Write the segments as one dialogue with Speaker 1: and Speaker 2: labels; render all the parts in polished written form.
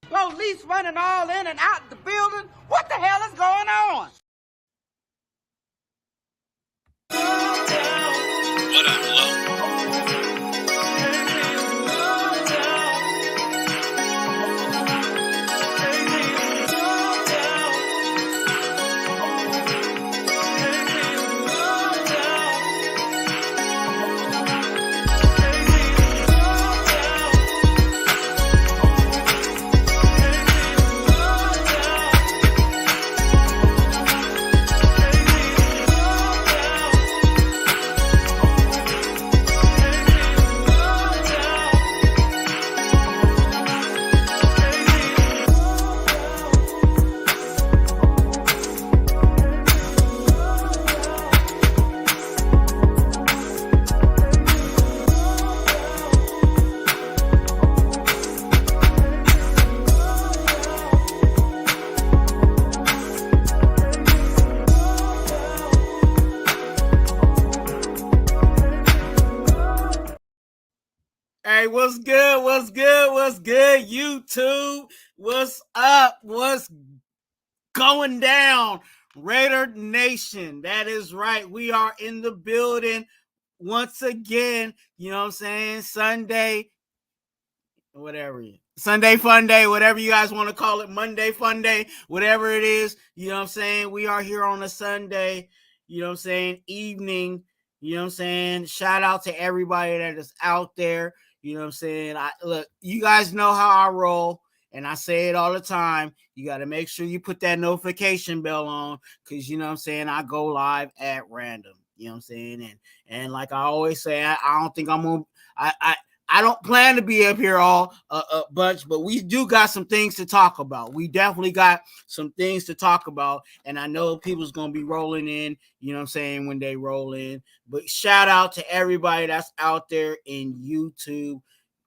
Speaker 1: Police running all in and out the building. What the hell is going on?
Speaker 2: What up, Lo?
Speaker 3: Hey, what's good? What's good? What's good, YouTube? What's up? What's going down? Raider Nation. That is right. We are in the building once again. You know what I'm saying? Sunday, whatever. Sunday fun day, whatever you guys want to call it. Monday fun day, whatever it is. You know what I'm saying? We are here on a Sunday, you know what I'm saying, evening. You know what I'm saying? Shout out to everybody that is out there. You know what I'm saying? Look, you guys know how I roll, and I say it all the time. You got to make sure you put that notification bell on, because, you know what I'm saying, I go live at random. You know what I'm saying? And like I always say, I don't think I'm going to – I don't plan to be up here all a bunch, but we do got some things to talk about. We definitely got some things to talk about, and I know people's going to be rolling in, you know what I'm saying, when they roll in. But shout out to everybody that's out there in YouTube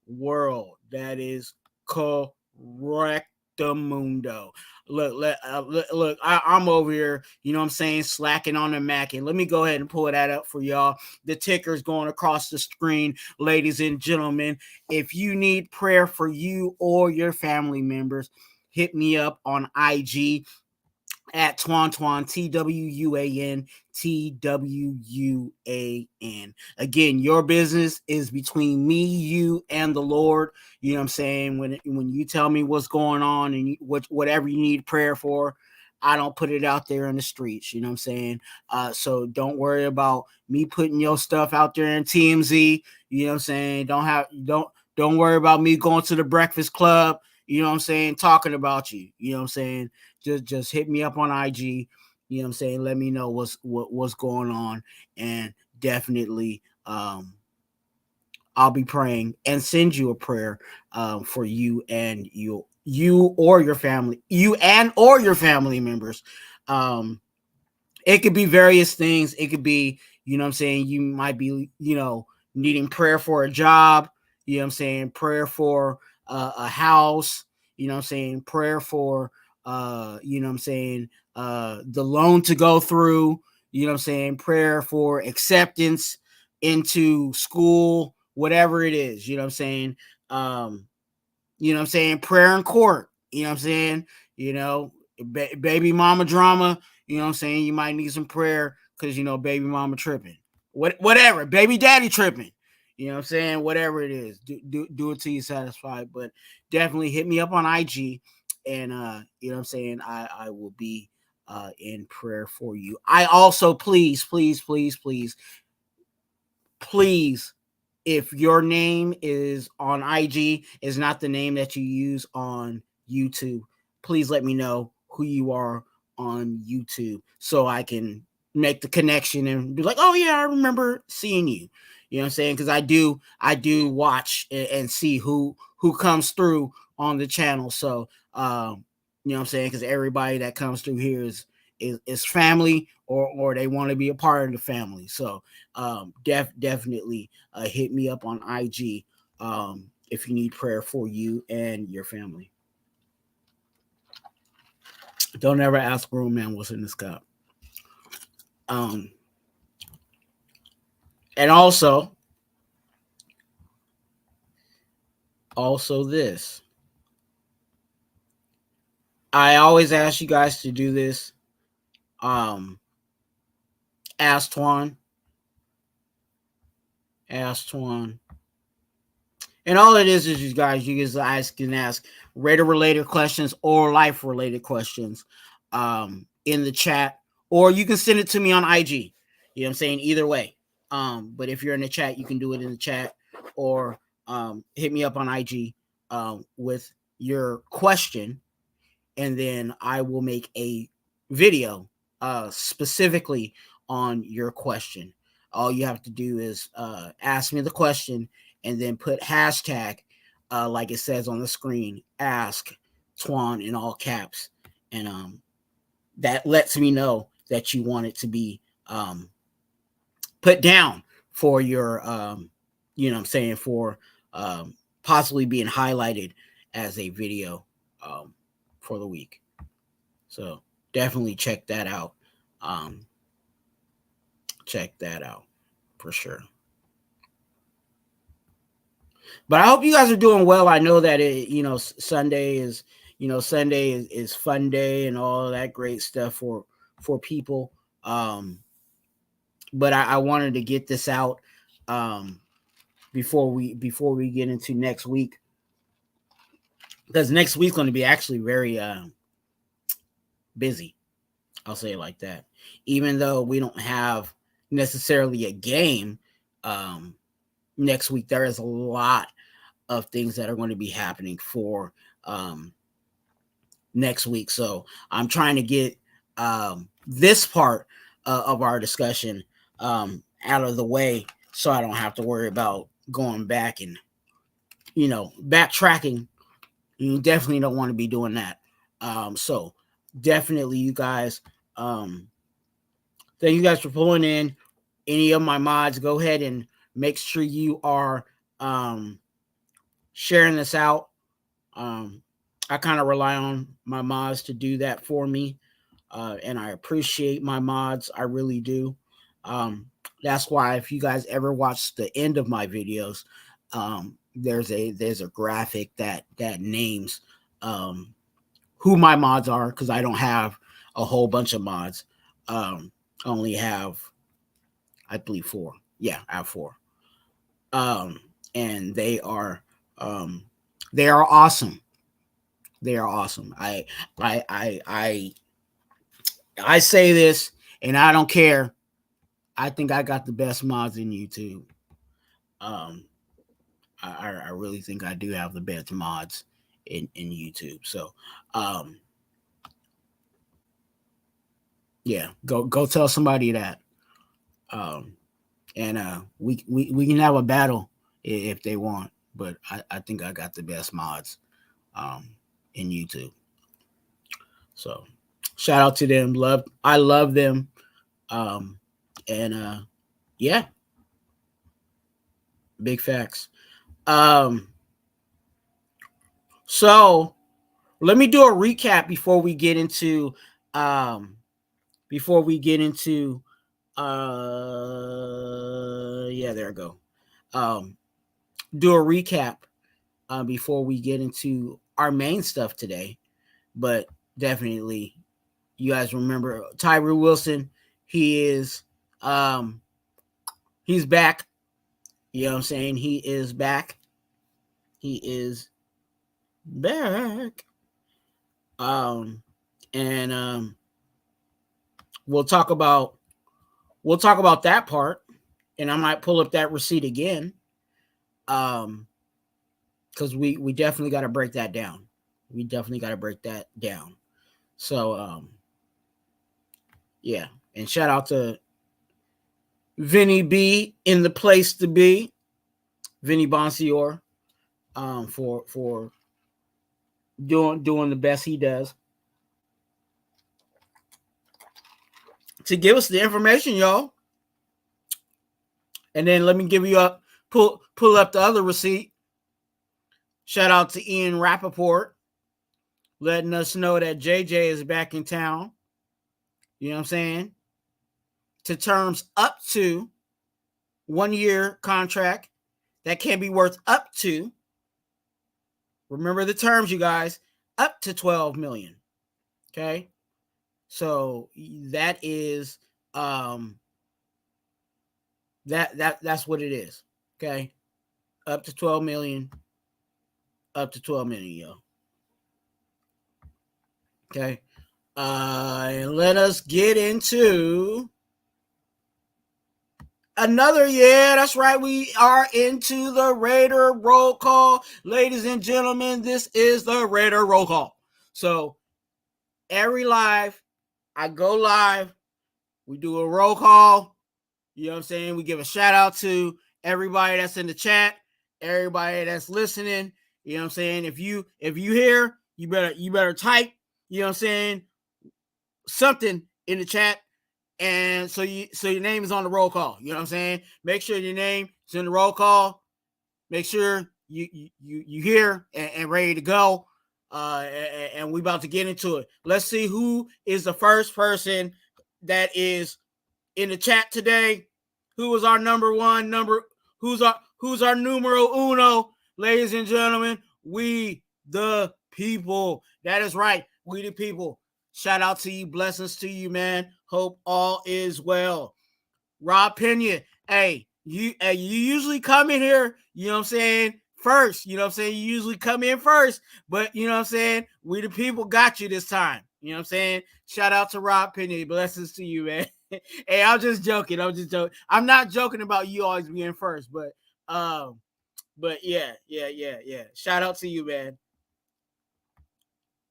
Speaker 3: world. That is correctamundo. Look, I'm over here, you know what I'm saying, slacking on the Mac. And let me go ahead and pull that up for y'all. The ticker's going across the screen, ladies and gentlemen. If you need prayer for you or your family members, hit me up on IG at Twuan, TWUAN, TWUAN. Again, your business is between me, you, and the Lord. You know what I'm saying? When you tell me what's going on and whatever you need prayer for, I don't put it out there in the streets. You know what I'm saying? So don't worry about me putting your stuff out there in TMZ. You know what I'm saying? Don't worry about me going to the Breakfast Club. You know what I'm saying? Talking about you. You know what I'm saying? Just hit me up on IG. You know what I'm saying? Let me know what's going on, and definitely I'll be praying and send you a prayer for you and you or your family, or your family members. It could be various things. It could be, you know what I'm saying, you might be, you know, needing prayer for a job, you know what I'm saying, prayer for a house, you know what I'm saying, prayer for you know what I'm saying, the loan to go through, you know what I'm saying, prayer for acceptance into school, whatever it is, you know what I'm saying, you know what I'm saying, prayer in court, you know what I'm saying, you know, baby mama drama, you know what I'm saying, you might need some prayer because, you know, baby mama tripping, whatever, baby daddy tripping, you know what I'm saying, whatever it is, do it till you're satisfied. But definitely hit me up on IG, and you know what I'm saying, I will be in prayer for you. I also, please, if your name is on IG is not the name that you use on YouTube, please let me know who you are on YouTube so I can make the connection and be like, oh yeah, I remember seeing you. You know what I'm saying? Because I do watch and see who comes through on the channel. So you know what I'm saying? Because everybody that comes through here is family, or they want to be a part of the family. So definitely hit me up on IG if you need prayer for you and your family. Don't ever ask grown man what's in this cup. And also this. I always ask you guys to do this. Ask Twuan. Ask Twuan. And all it is you guys, you guys can ask Raider-related questions or life-related questions in the chat. Or you can send it to me on IG. You know what I'm saying? Either way. But if you're in the chat, you can do it in the chat. Or hit me up on IG with your question. And then I will make a video specifically on your question. All you have to do is ask me the question and then put hashtag, like it says on the screen, ask Twuan in all caps. And that lets me know that you want it to be put down for your, you know what I'm saying, for possibly being highlighted as a video for the week. So definitely check that out. Check that out for sure. But I hope you guys are doing well. I know that Sunday is fun day and all that great stuff for people. But I wanted to get this out before we get into next week, because next week's going to be actually very busy. I'll say it like that. Even though we don't have necessarily a game next week, there is a lot of things that are going to be happening for next week. So I'm trying to get this part of our discussion out of the way, so I don't have to worry about going back and backtracking. You definitely don't want to be doing that. So definitely, you guys, thank you guys for pulling in. Any of my mods, go ahead and make sure you are sharing this out. I kind of rely on my mods to do that for me, and I appreciate my mods. I really do. That's why if you guys ever watch the end of my videos, there's a graphic that names who my mods are, because I don't have a whole bunch of mods. I only have, I believe, 4. Yeah, I have 4. And they are awesome. They are awesome. I say this, and I don't care. I think I got the best mods in YouTube. I really think I do have the best mods in YouTube. So, yeah, go tell somebody that. And we can have a battle if they want, but I think I got the best mods in YouTube. So shout out to them. I love them. And yeah, big facts. So let me do a recap before we get into yeah, there we go. Do a recap before we get into our main stuff today. But definitely, you guys remember Tyree Wilson. He is he's back. You know what I'm saying? He is back. He is back. And we'll talk about that part, and I might pull up that receipt again. Because we definitely got to break that down. So yeah, and shout out to Vinny B in the place to be, Vinny Bonsior, for doing the best he does to give us the information, y'all. And then let me give you pull up the other receipt. Shout out to Ian Rappaport, letting us know that JJ is back in town. You know what I'm saying? To terms up to 1-year contract that can be worth up to, remember the terms, you guys, up to $12 million. Okay, so that is that's what it is. Okay, up to 12 million, yo. Okay, and let us get into another. Yeah, that's right. We are into the Raider roll call, ladies and gentlemen. This is the Raider roll call. So every live, I go live. We do a roll call. You know what I'm saying? We give a shout out to everybody that's in the chat, everybody that's listening. You know what I'm saying? If you hear, you better type, you know what I'm saying, something in the chat. And so your name is on the roll call. You know what I'm saying? Make sure your name is in the roll call. Make sure you here and ready to go. And we about to get into it. Let's see who is the first person that is in the chat today. Who is our who's our numero uno, ladies and gentlemen? We the people. That is right. We the people. Shout out to you. Blessings to you, man. Hope all is well. Rob Pena, hey, you usually come in here, you know what I'm saying, first. You know what I'm saying? You usually come in first, but you know what I'm saying? We the people got you this time. You know what I'm saying? Shout out to Rob Pena. Blessings to you, man. Hey, I'm just joking. I'm not joking about you always being first, but yeah. Shout out to you, man. Of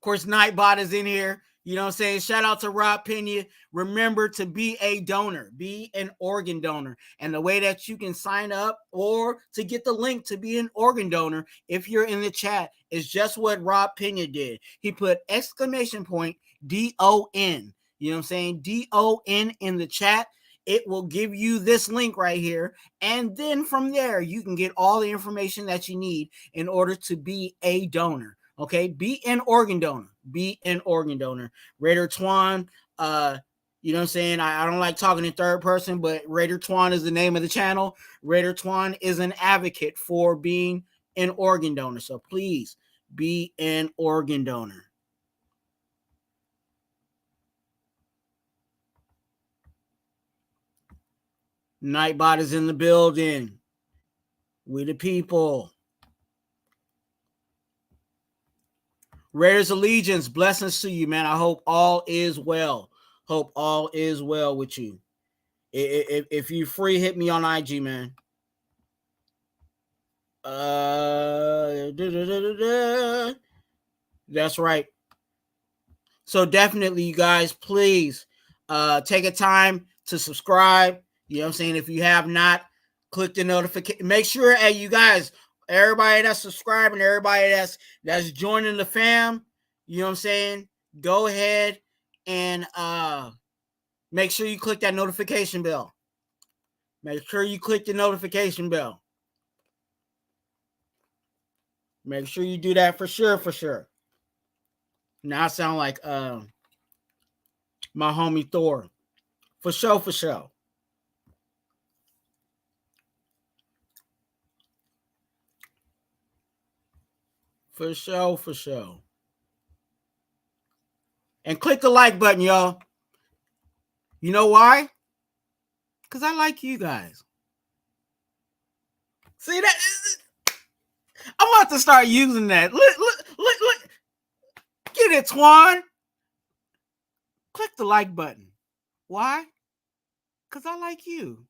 Speaker 3: course, Nightbot is in here. You know what I'm saying? Shout out to Rob Pena. Remember to be a donor, be an organ donor. And the way that you can sign up or to get the link to be an organ donor, if you're in the chat, is just what Rob Pena did. He put exclamation point DON. You know what I'm saying? DON in the chat. It will give you this link right here. And then from there, you can get all the information that you need in order to be a donor. Okay, be an organ donor. Be an organ donor. Raider Twuan, you know what I'm saying? I don't like talking in third person, but Raider Twuan is the name of the channel. Raider Twuan is an advocate for being an organ donor. So please be an organ donor. Nightbot is in the building. We the people. Raiders Allegiance, blessings to you, man. I hope all is well. Hope all is well with you. If you're free, hit me on IG, man. That's right. So definitely, you guys, please take a time to subscribe. You know what I'm saying? If you have not, click the notification. Make sure, hey, you guys, everybody that's subscribing, everybody that's joining the fam, you know what I'm saying? Go ahead and make sure you click that notification bell. Make sure you click the notification bell. Make sure you do that for sure. Now I sound like my homie Thor. For sure. For sure. And click the like button, y'all. You know why? Because I like you guys. See that? I'm about to start using that. Look. Get it, Twan. Click the like button. Why? Because I like you.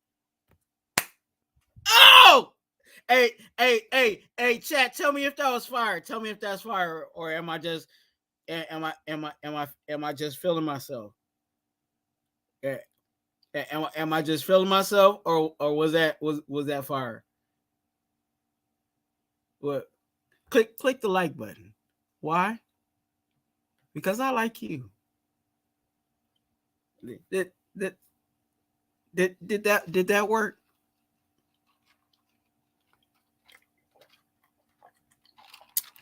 Speaker 3: Oh! Hey, chat, tell me if that was fire. Tell me if that's fire, or am I just am I just feeling myself? Am I just feeling myself, or was that fire? What? Click the like button. Why? Because I like you. Did that work?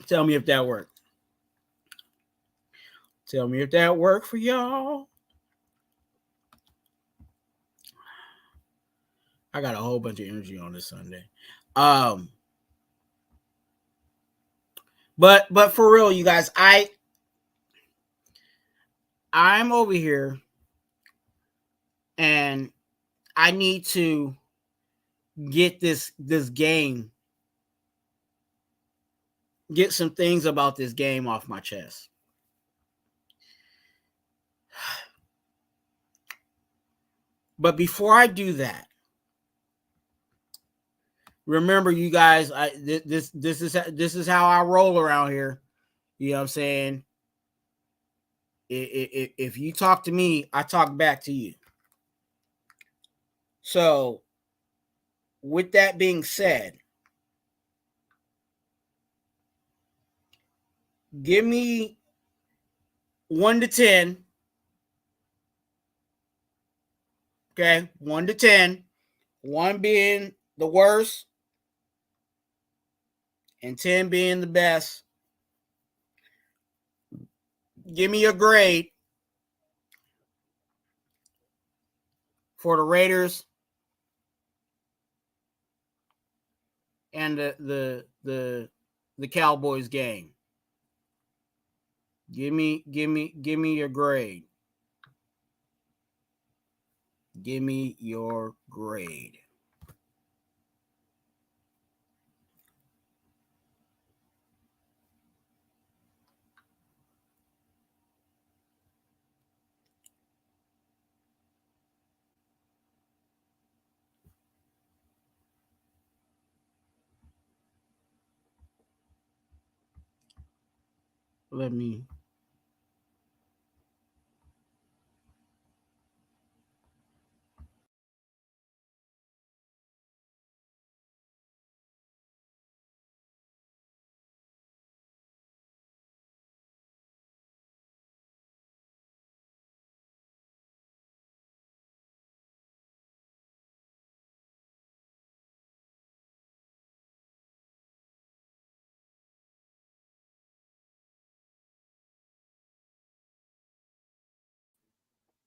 Speaker 3: Tell me if that worked. Tell me if that worked for y'all. I got a whole bunch of energy on this Sunday. But for real, you guys, I'm over here and I need to get this game, get some things about this game off my chest. But before I do that, remember, you guys, this is how I roll around here. You know what I'm saying? If you talk to me, I talk back to you. So, with that being said, give me 1 to 10. Okay, 1 to 10. 1 being the worst, and 10 being the best. Give me a grade for the Raiders and the Cowboys game. Give me your grade. Give me your grade. Let me.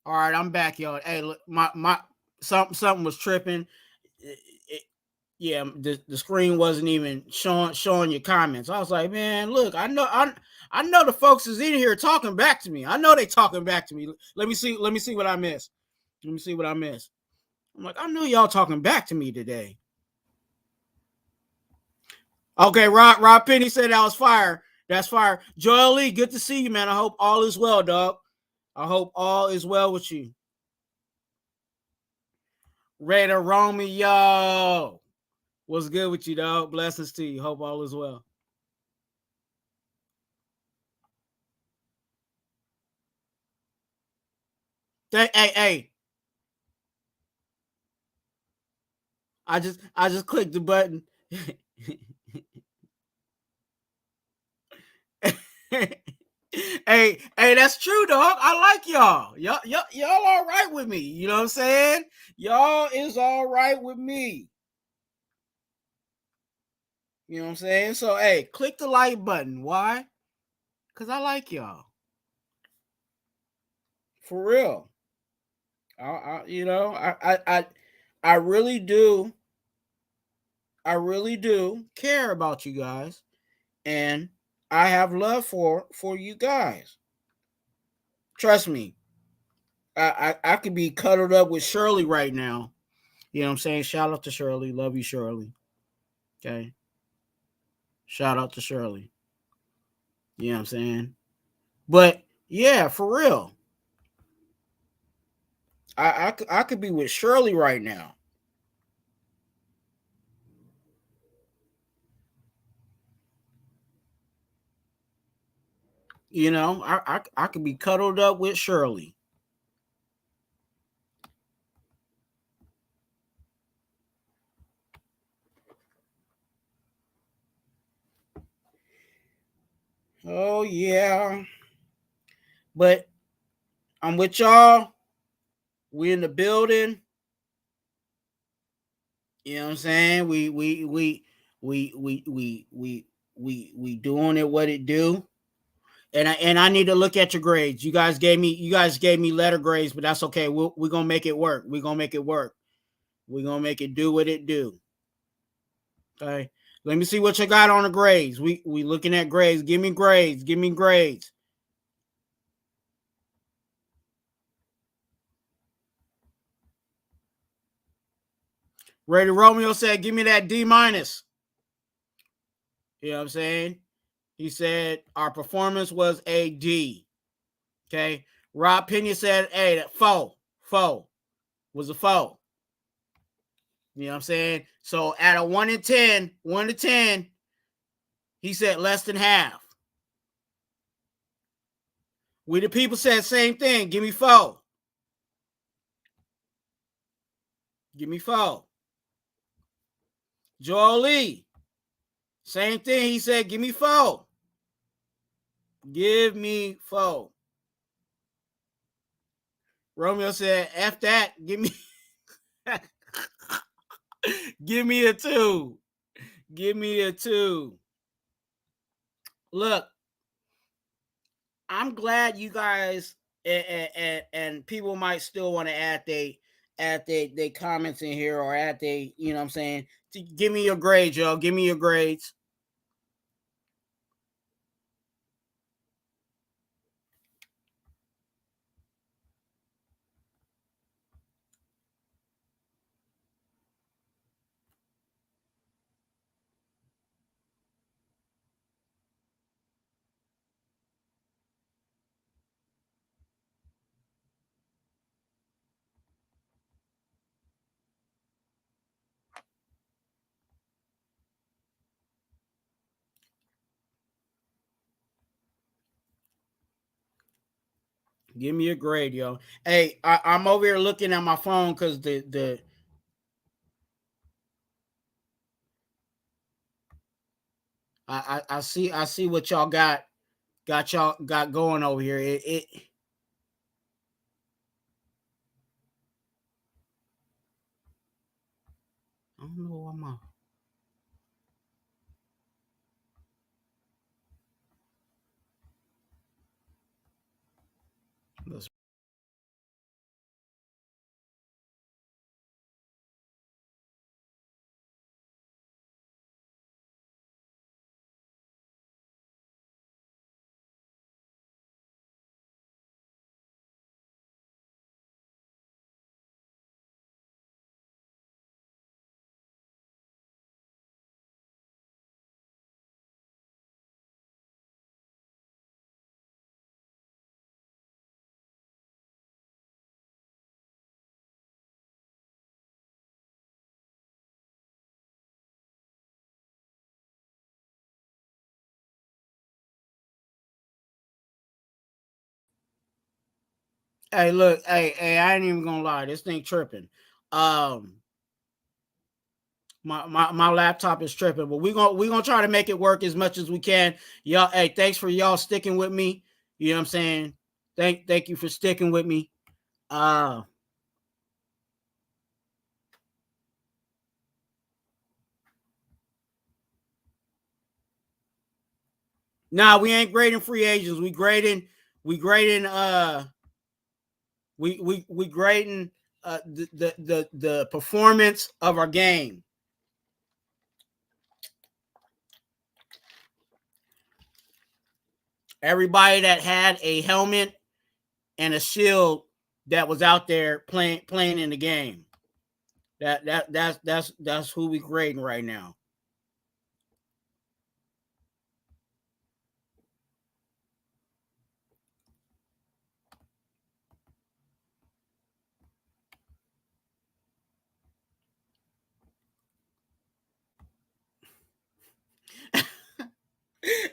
Speaker 3: All right, I'm back, y'all. Hey, look, my something was tripping. Yeah, the screen wasn't even showing your comments. I was like, man, look, I know the folks is in here talking back to me. I know they talking back to me. Let me see what I missed. Let me see what I missed. I'm like, I know y'all talking back to me today. Okay, Rob Penny said that was fire. That's fire. Joel Lee, good to see you, man. I hope all is well, dog. I hope all is well with you. Raider Romeo, what's good with you, dog? Blessings to you. Hope all is well. Hey. I just clicked the button. hey, that's true, dog. I like y'all. Y'all all right with me. You know what I'm saying? Y'all is all right with me. You know what I'm saying? So, hey, click the like button. Why? Because I like y'all. For real. I really do. I really do care about you guys. And I have love for you guys. Trust me. I could be cuddled up with Shirley right now. You know what I'm saying? Shout out to Shirley. Love you, Shirley. Okay. Shout out to Shirley. You know what I'm saying? But yeah, for real. I could be with Shirley right now. You know, I could be cuddled up with Shirley. Oh yeah. But I'm with y'all. We in the building. You know what I'm saying? We doing it what it do. And I need to look at your grades. You guys gave me letter grades, but that's okay. We're gonna make it work. We're gonna make it work. We're gonna make it do what it do. Okay. Let me see what you got on the grades. We looking at grades. Give me grades. Give me grades. Raider Romeo said, give me that D-. You know what I'm saying? He said, our performance was a D. Okay. Rob Pena said, hey, that foe was a foe. You know what I'm saying? So at a 1 to 10, he said less than half. We the people said same thing. Give me foe. Give me foe. Joel Lee, same thing. He said, give me foe. Give me foe. Romeo said, F that. Give me give me a 2. Give me a 2. Look, I'm glad you guys and people might still want to add they comments in here or add they, you know what I'm saying? Give me your grades, y'all. Give me your grades. Give me a grade, yo. Hey, I'm over here looking at my phone because I see what y'all got going over here. It I don't know what I'm on. Let's Hey, look, hey, I ain't even gonna lie. This thing tripping. My laptop is tripping, but we're gonna try to make it work as much as we can. Y'all, hey, thanks for y'all sticking with me. You know what I'm saying? Thank you for sticking with me. Nah, we ain't grading free agents. We grading we grading the performance of our game. Everybody that had a helmet and a shield that was out there playing in the game. That's who we grading right now.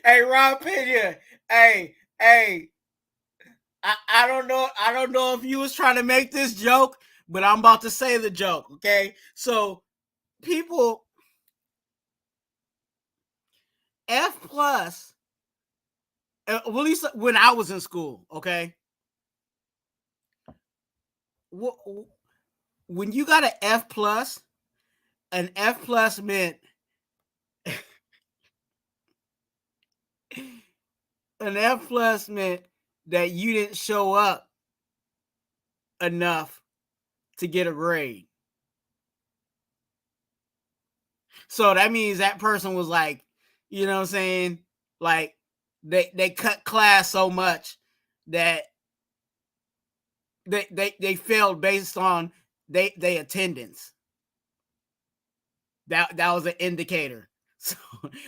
Speaker 3: Hey, Rob Pena. Hey. I don't know if you was trying to make this joke, but I'm about to say the joke, okay? So people F plus, at least when I was in school, okay? When you got an F plus meant an F plus meant that you didn't show up enough to get a grade. So that means that person was like, you know what I'm saying? Like they cut class so much that they failed based on they attendance. that was an indicator. So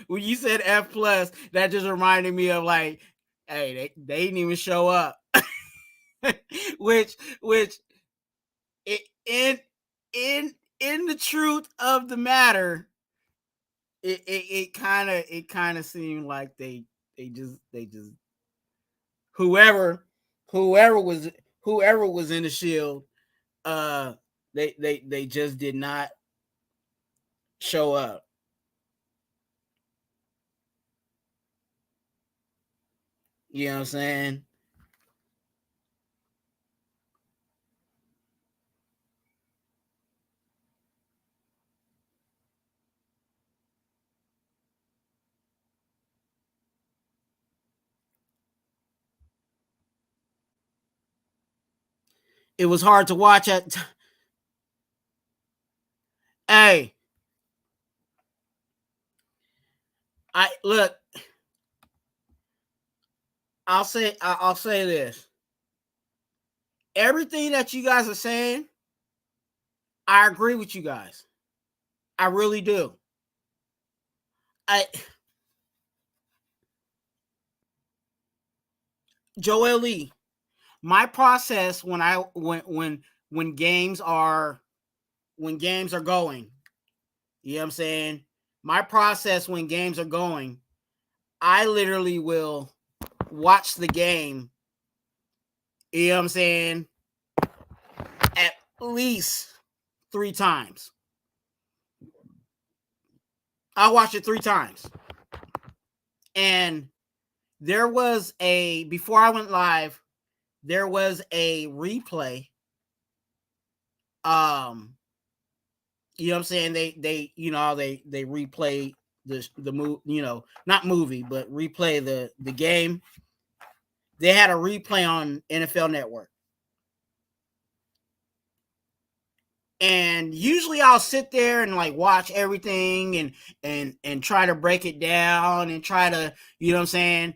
Speaker 3: when you said F plus, that just reminded me of like, hey, they didn't even show up. which it, in the truth of the matter, it kind of seemed like they just whoever was in the Shield, they just did not show up. You know what I'm saying? It was hard to watch at. Hey, I look. I'll say this. Everything that you guys are saying, I agree with you guys. I really do. Joel Lee, my process when games are going, you know what I'm saying? My process when games are going, I literally will watch the game, you know what I'm saying, at least 3 times. I'll watch it 3 times. And there was before I went live, there was a replay. You know what I'm saying? They replay the movie, not movie, but replay the game. They had a replay on NFL Network. And usually I'll sit there and like watch everything and try to break it down and try to, you know what I'm saying?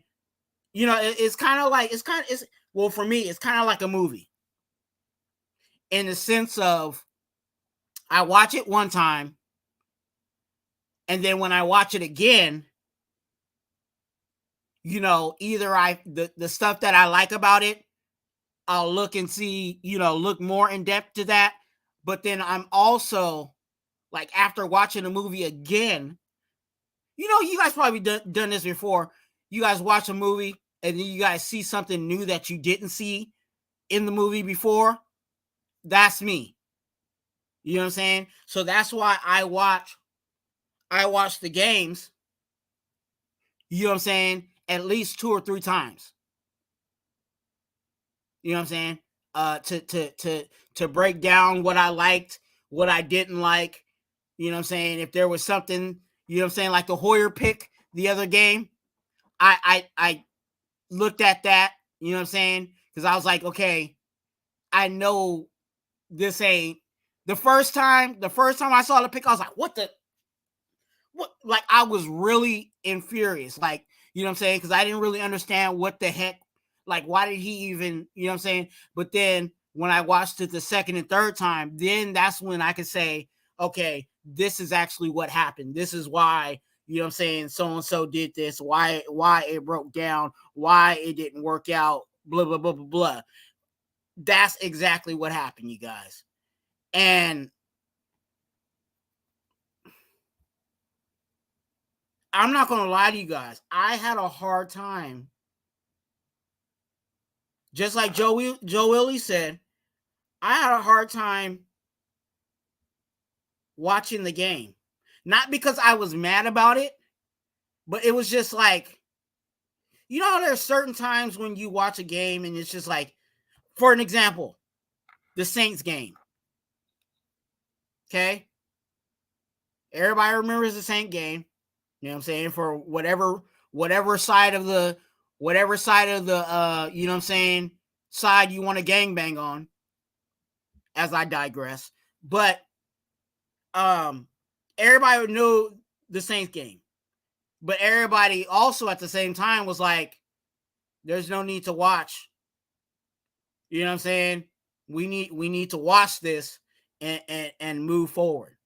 Speaker 3: It's kind of like well, for me, it's kind of like a movie. In the sense of I watch it one time, and then when I watch it again, either the stuff that I like about it, I'll look and see, look more in depth to that. But then I'm also like, after watching the movie again, you guys probably done this before. You guys watch a movie and then you guys see something new that you didn't see in the movie before. That's me. You know what I'm saying? So that's why I watch the games, you know what I'm saying, at least 2 or 3 times. You know what I'm saying? To break down what I liked, what I didn't like. You know what I'm saying? If there was something, you know what I'm saying, like the Hoyer pick the other game, I looked at that, you know what I'm saying? Because I was like, okay, I know this ain't the first time I saw the pick, I was like, what? Like, I was really infurious. Like, you know what I'm saying? Because I didn't really understand what the heck, like, why did he even, you know what I'm saying? But then when I watched it the second and third time, then that's when I could say, okay, this is actually what happened. This is why, you know what I'm saying, so-and-so did this, why it broke down, why it didn't work out, blah, blah, blah, blah, blah. That's exactly what happened, you guys. And I'm not going to lie to you guys. I had a hard time. Just like Joe Willie said, I had a hard time watching the game. Not because I was mad about it, but it was just like, there's certain times when you watch a game and it's just like, for an example, the Saints game. Okay? Everybody remembers the Saints game. You know what I'm saying? For whatever side of the you know what I'm saying, side you want to gangbang on, as I digress. But everybody knew the Saints game. But everybody also at the same time was like, there's no need to watch. You know what I'm saying? We need to watch this and move forward.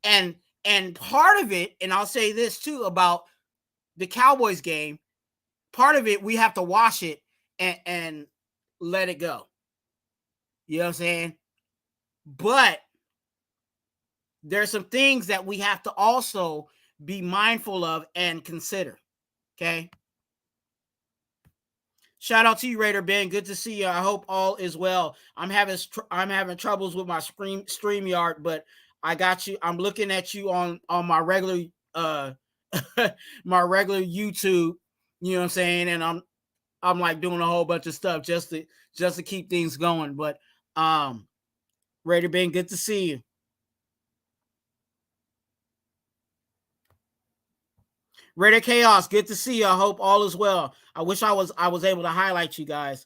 Speaker 3: And And part of it, and I'll say this too about the Cowboys game, part of it, we have to wash it and let it go. You know what I'm saying? But there's some things that we have to also be mindful of and consider. Okay. Shout out to you, Raider Ben. Good to see you. I hope all is well. I'm having troubles with my StreamYard, but I got you. I'm looking at you on my regular my regular YouTube. You know what I'm saying? And I'm like doing a whole bunch of stuff just to keep things going. But Raider Ben, good to see you. Raider Chaos, good to see you. I hope all is well. I wish I was able to highlight you guys.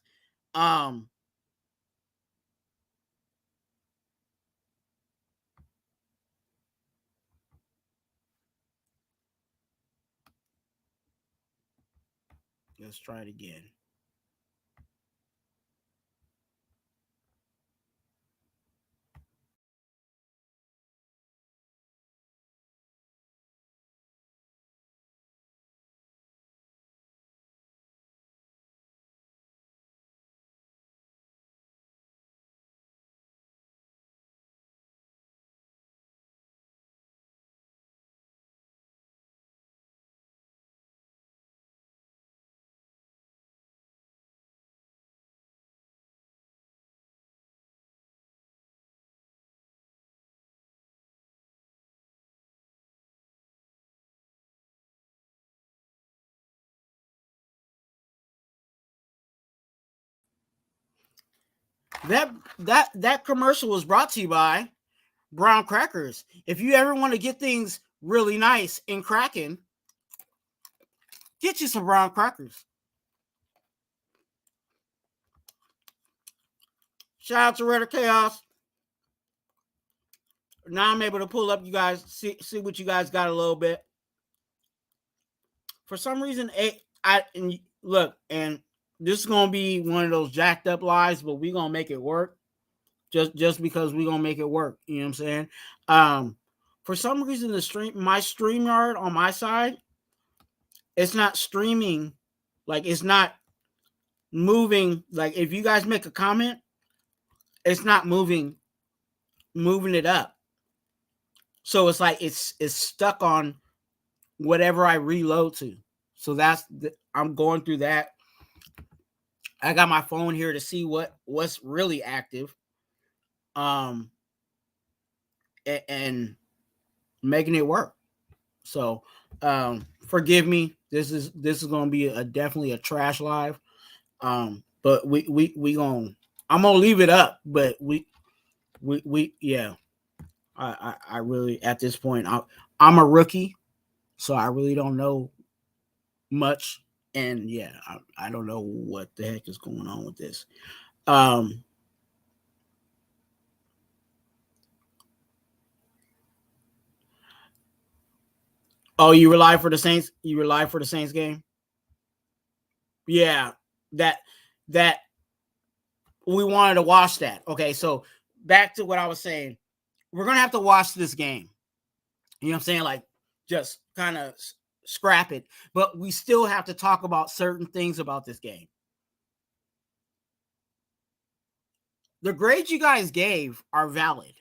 Speaker 3: Let's try it again. That commercial was brought to you by Brown Crackers. If you ever want to get things really nice and cracking, get you some Brown Crackers. Shout out to Raider Chaos. Now I'm able to pull up you guys, see what you guys got a little bit. For some reason, look, and this is gonna be one of those jacked up lives, but we're gonna make it work. Just because we're gonna make it work. You know what I'm saying? For some reason, my StreamYard on my side, it's not streaming, like it's not moving. Like if you guys make a comment, it's not moving it up. So it's like it's stuck on whatever I reload to. So I'm going through that. I got my phone here to see what's really active. And making it work. So forgive me. This is gonna be definitely a trash live. But we gonna I'm gonna leave it up, but we yeah. I really at this point I'm a rookie, so I really don't know much, and yeah, I don't know what the heck is going on with this. Oh, you were live for the Saints? You were live for the Saints game? Yeah, that we wanted to watch that. Okay, so back to what I was saying. We're going to have to watch this game. You know what I'm saying? Like, just kind of scrap it. But we still have to talk about certain things about this game. The grades you guys gave are valid.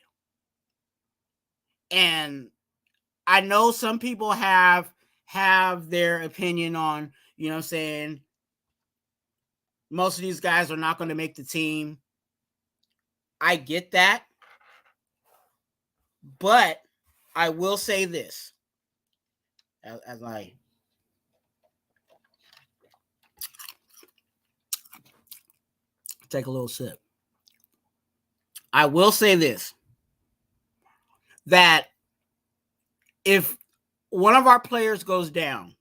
Speaker 3: And I know some people have their opinion on, you know what I'm saying, most of these guys are not going to make the team. I get that. But I will say this as I take a little sip. I will say this, that if one of our players goes down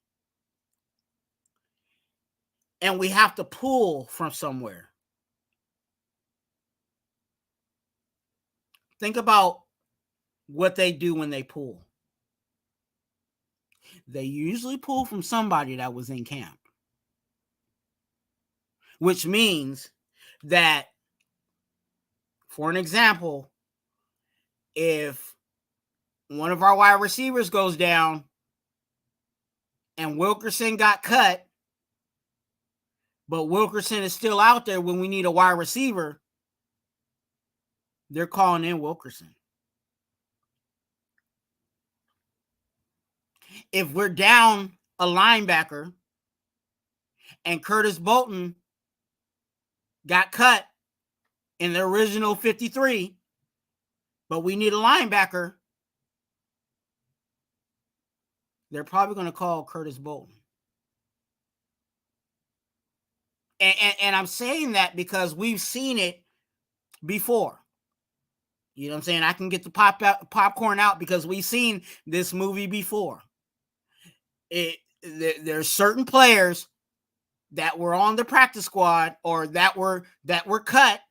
Speaker 3: and we have to pull from somewhere, think about what they do when they pull. They usually pull from somebody that was in camp, which means that, for an example, if one of our wide receivers goes down and Wilkerson got cut, but Wilkerson is still out there when we need a wide receiver, they're calling in Wilkerson. If we're down a linebacker and Curtis Bolton got cut in the original 53, but we need a linebacker, they're probably going to call Curtis Bolton. And I'm saying that because we've seen it before. You know what I'm saying? I can get the popcorn out because we've seen this movie before. There's certain players that were on the practice squad or that were cut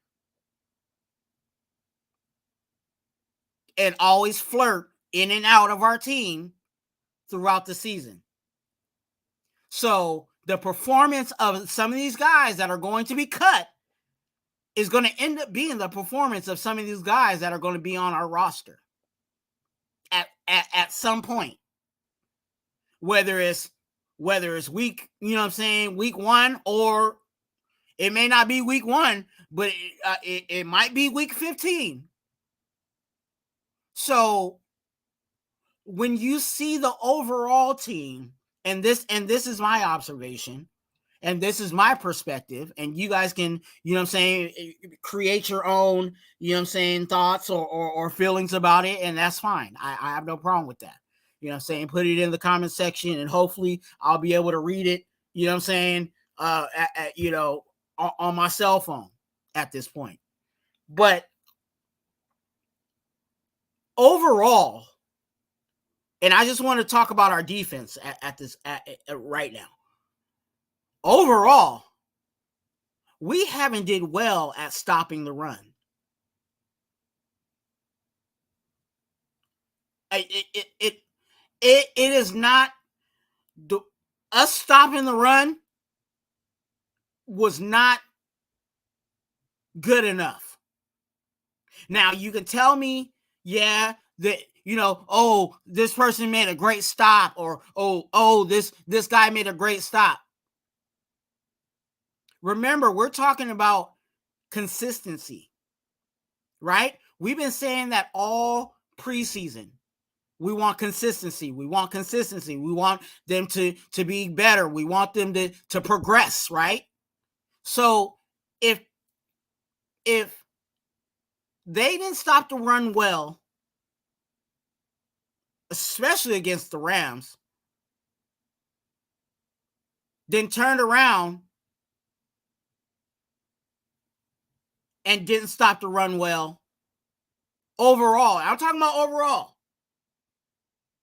Speaker 3: and always flirt in and out of our team throughout the season. So the performance of some of these guys that are going to be cut is going to end up being the performance of some of these guys that are going to be on our roster at some point. Whether it's week, you know what I'm saying, week 1, or it may not be week 1, but it might be week 15. So when you see the overall team, and this is my observation, and this is my perspective, and you guys can, you know what I'm saying, create your own, you know what I'm saying, thoughts or feelings about it, and that's fine. I have no problem with that. You know what I'm saying? Put it in the comment section, and hopefully I'll be able to read it, you know what I'm saying, you know, on my cell phone at this point. But overall, and I just want to talk about our defense at right now. Overall, we haven't did well at stopping the run. It is not us stopping the run was not good enough. Now you can tell me, yeah, that, you know, oh, this person made a great stop, or oh, this guy made a great stop. Remember, we're talking about consistency, right? We've been saying that all preseason. We want consistency. We want consistency. We want them to be better. We want them to progress, right? So if they didn't stop the run well, especially against the Rams, then turned around and didn't stop the run well overall. I'm talking about overall.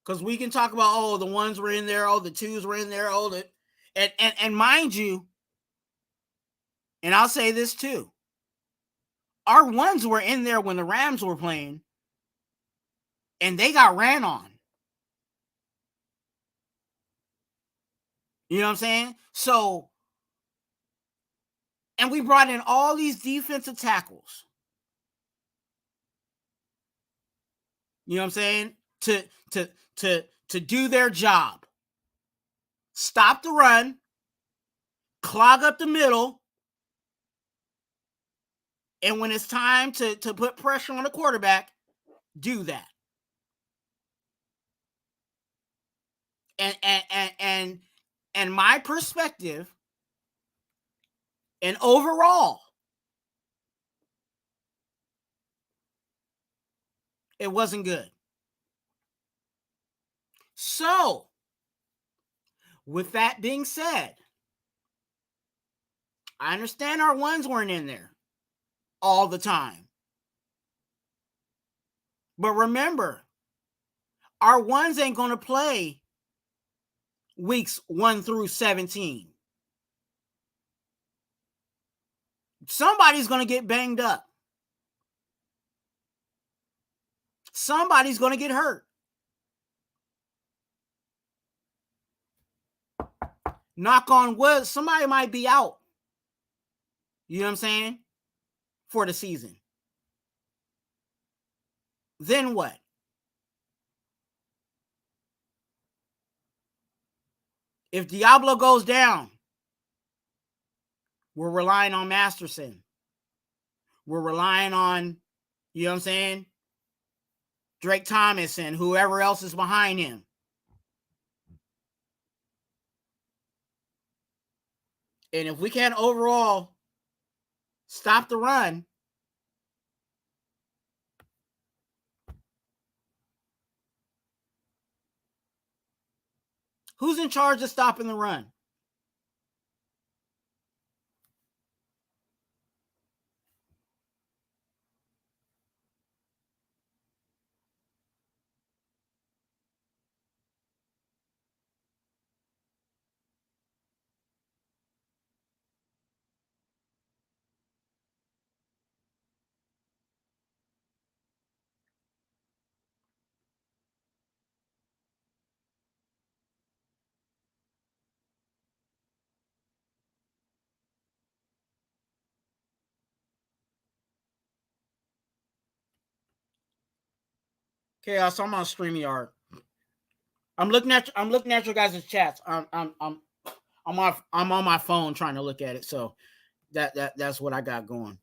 Speaker 3: Because we can talk about, oh, the ones were in there, oh, the twos were in there, oh, and mind you, and I'll say this too, our ones were in there when the Rams were playing, and they got ran on. You know what I'm saying? So, and we brought in all these defensive tackles. You know what I'm saying? To do their job. Stop the run, clog up the middle, and when it's time to put pressure on the quarterback, do that. And my perspective, and overall, it wasn't good. So, with that being said, I understand our ones weren't in there all the time. But remember, our ones ain't going to play weeks 1 through 17. Somebody's going to get banged up. Somebody's going to get hurt. Knock on wood, somebody might be out. You know what I'm saying? For the season. Then what? If Diablo goes down, we're relying on Masterson. We're relying on, you know what I'm saying, Drake Thomas and whoever else is behind him. And if we can't overall stop the run, who's in charge of stopping the run? Okay, so I'm on StreamYard. I'm looking at your guys' chats. I'm on my phone trying to look at it. So that's what I got going.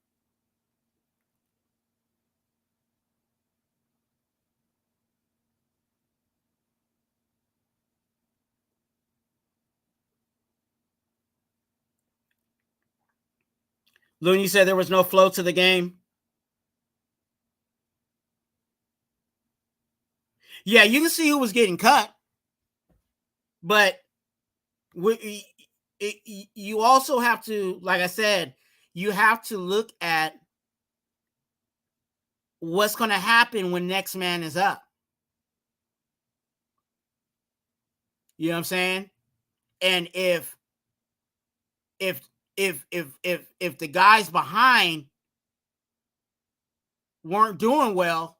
Speaker 3: Looney said there was no flow to the game. Yeah, you can see who was getting cut, but you also have to, like I said, you have to look at what's going to happen when next man is up. You know what I'm saying? And if the guys behind weren't doing well,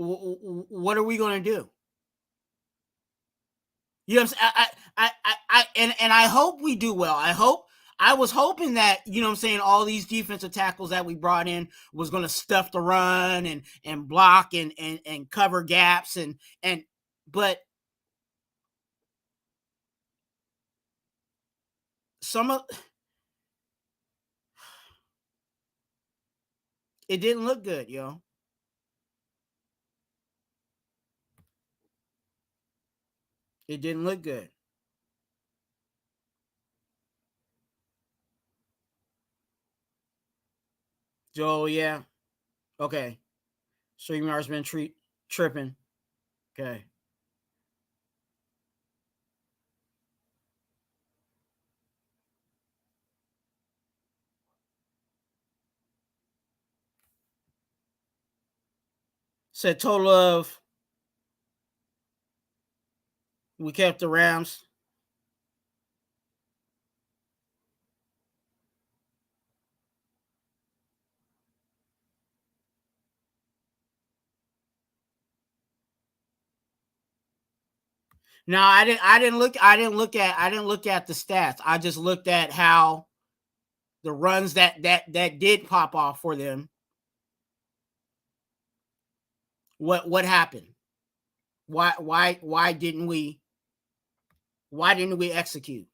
Speaker 3: what are we going to do? You know what I'm saying? And I hope we do well. I was hoping that, you know what I'm saying, all these defensive tackles that we brought in was going to stuff the run and block and cover gaps but some of it didn't look good, yo. It didn't look good. Joe, yeah. Okay. StreamYard's been tripping. Okay. Said total of, we kept the Rams. No, I didn't look at the stats. I just looked at how the runs that did pop off for them. What happened? Why didn't we execute?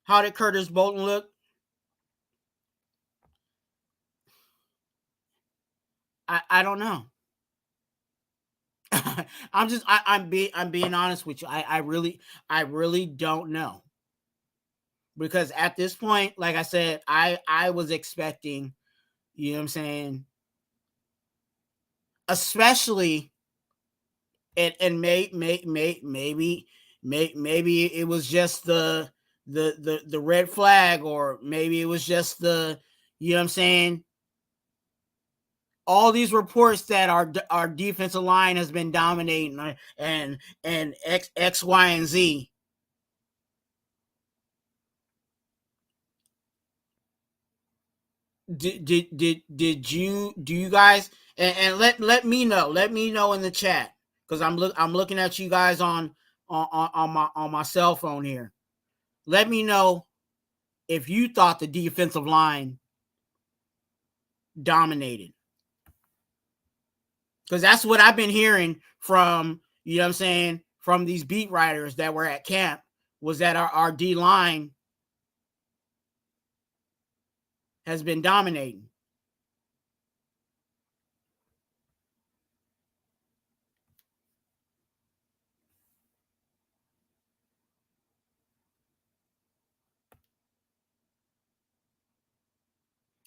Speaker 3: How did Curtis Bolton look? I don't know. I'm being honest with you. I really don't know. Because at this point, like I said, I was expecting, you know what I'm saying, especially and maybe it was just the red flag, or maybe it was just the, you know what I'm saying, all these reports that our defensive line has been dominating and X, Y, and Z. Do you guys, and let me know in the chat, because I'm looking at you guys on my cell phone here. let me know if you thought the defensive line dominated. Because that's what I've been hearing from, you know what I'm saying, from these beat writers that were at camp, was that our D-line has been dominating.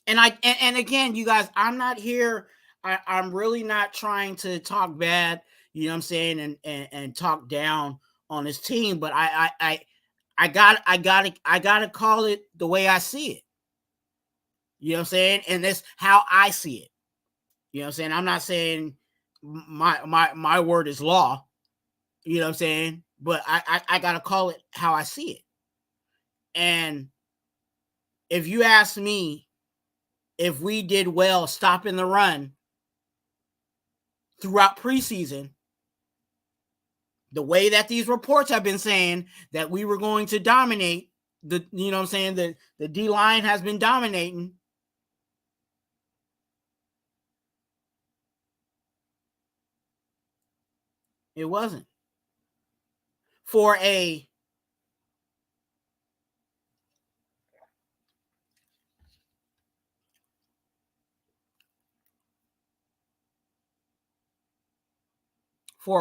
Speaker 3: And again, you guys, I'm not here. I'm really not trying to talk bad, you know what I'm saying, and talk down on this team, but I gotta call it the way I see it. You know what I'm saying? And that's how I see it. You know what I'm saying? I'm not saying my word is law. You know what I'm saying? But I gotta call it how I see it. And if you ask me if we did well stopping the run throughout preseason, the way that these reports have been saying that we were going to dominate, you know what I'm saying, the D-line has been dominating. It wasn't. For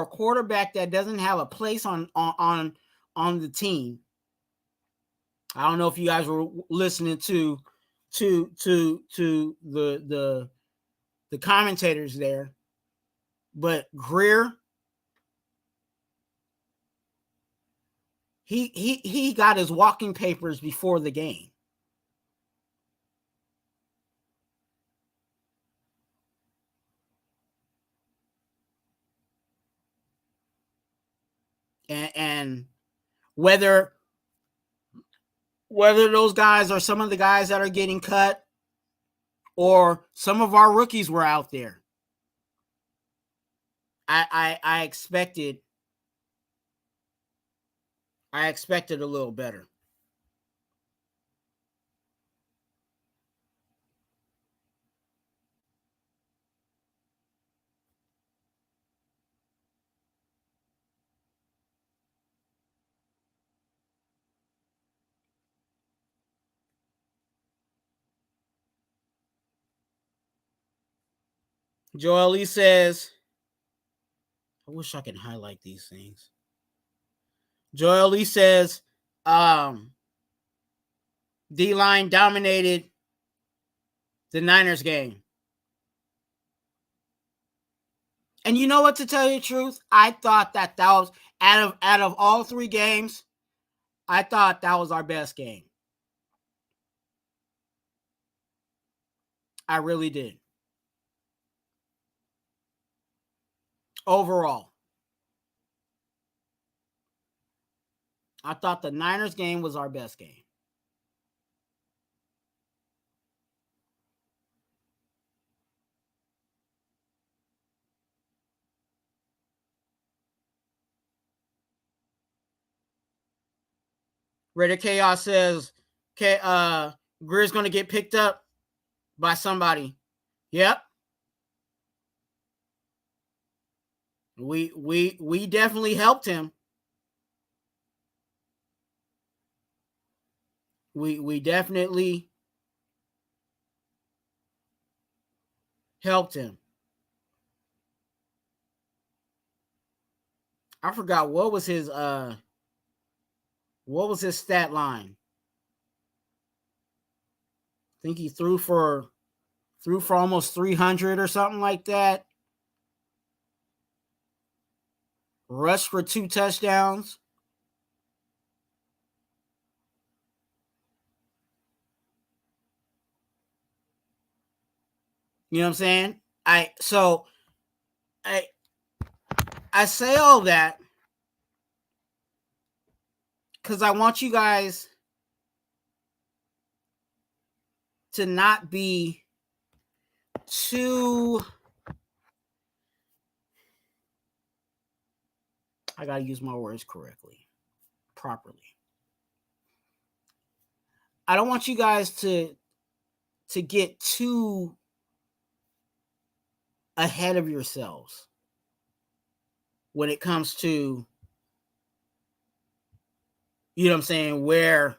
Speaker 3: a quarterback that doesn't have a place on the team. I don't know if you guys were listening to the commentators there, but Greer, he got his walking papers before the game. And whether those guys are some of the guys that are getting cut or some of our rookies were out there, I expected a little better. Joel Lee says, I wish I could highlight these things. Joel Lee says, D-line dominated the Niners game. And you know what, to tell you the truth, I thought that was out of all three games, I thought that was our best game. I really did. Overall, I thought the Niners game was our best game. Raider Chaos says, Greer's going to get picked up by somebody. Yep. We definitely helped him. We definitely helped him. I forgot what was his stat line. I think he threw for almost 300 or something like that. Rushed for 2 touchdowns. You know what I'm saying? I say all that because I want you guys to not be too, I got to use my words properly. I don't want you guys to get too ahead of yourselves when it comes to, you know what I'm saying, where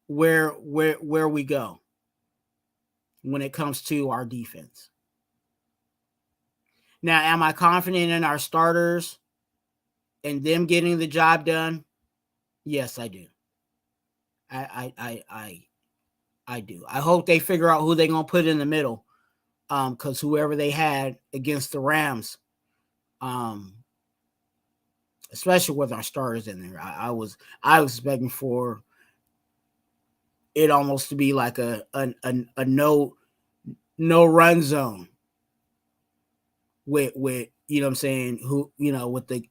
Speaker 3: we go when it comes to our defense. Now, am I confident in our starters and them getting the job done? Yes, I do. I do. I hope they figure out who they're gonna put in the middle. Because whoever they had against the Rams, especially with our starters in there, I was expecting for it almost to be like a no run zone with you know what I'm saying, who, you know, with the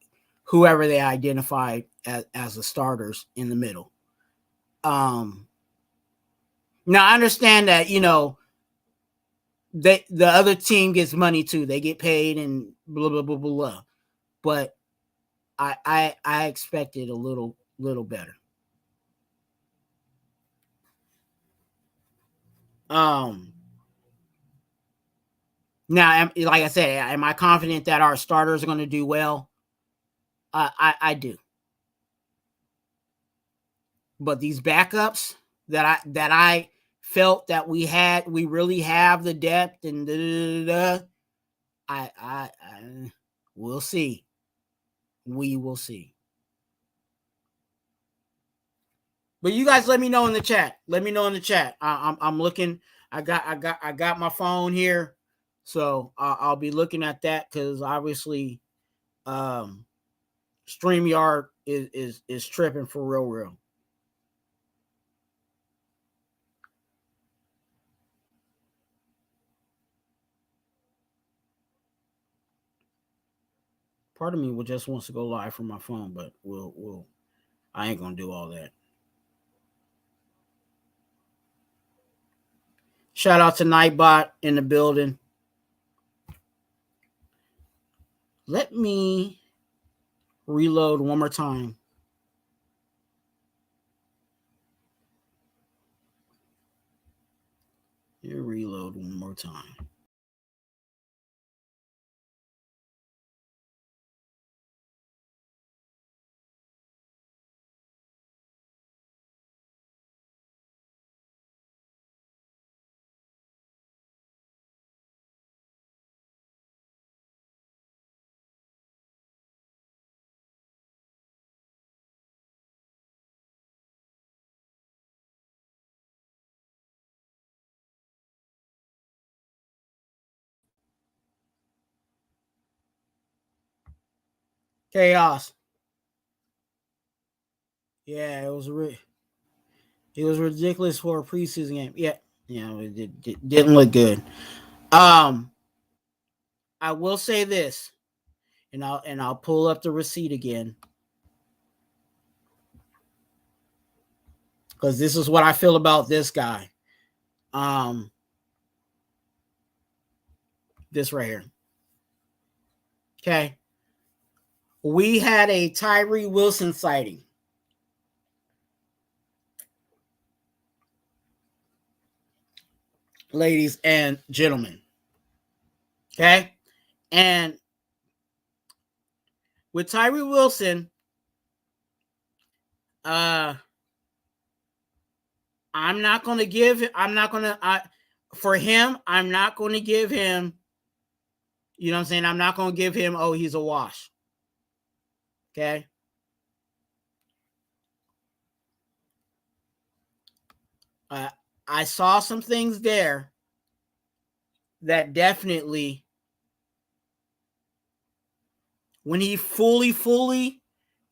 Speaker 3: whoever they identified as the starters in the middle. Now I understand that, you know, the other team gets money too. They get paid and blah blah blah blah. But I expected a little better. Now, like I said, am I confident that our starters are going to do well? I do. But these backups that I felt that we really have the depth and I we'll see. We will see. But you guys, let me know in the chat. Let me know in the chat. I'm looking. I got my phone here, so I'll be looking at that because obviously, StreamYard is tripping for real. Part of me just wants to go live from my phone, but we'll I ain't gonna do all that. Shout out to Nightbot in the building. Let me reload one more time. Reload one more time. Chaos. Yeah, it was ridiculous for a preseason game. Yeah, it didn't look good. I will say this, and I'll pull up the receipt again because this is what I feel about this guy. This right here. Okay, we had a Tyree Wilson sighting. Ladies and gentlemen. Okay, and with Tyree Wilson, I'm not going to give. I'm not going to. For him, I'm not going to give him. You know what I'm saying? I'm not going to give him. Oh, he's a wash. Okay. I saw some things there that definitely, when he fully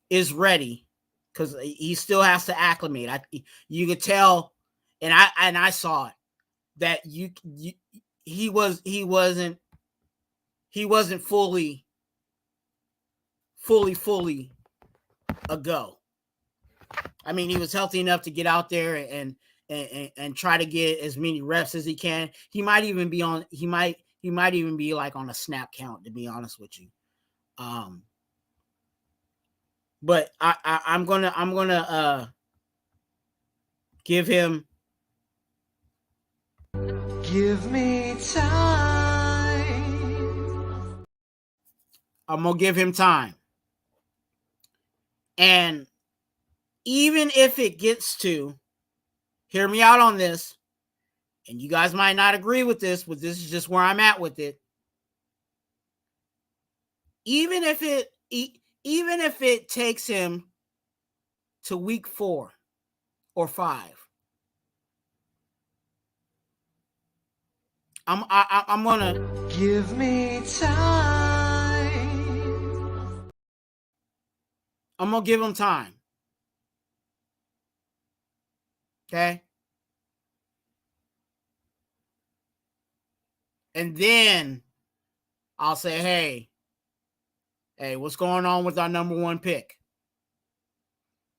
Speaker 3: is ready, because he still has to acclimate. You could tell, and I saw it that he wasn't fully a go. I mean, he was healthy enough to get out there and try to get as many reps as he can. He might even be on. He might even be like on a snap count, to be honest with you. But I'm gonna Give him.
Speaker 2: Give me time.
Speaker 3: I'm going to give him time. And even if it gets to, hear me out on this, and you guys might not agree with this, but this is just where I'm at with it. Even if it takes him to week 4 or 5, I'm gonna
Speaker 2: give me time.
Speaker 3: I'm gonna give him time. Okay. And then I'll say, hey, what's going on with our number 1 pick?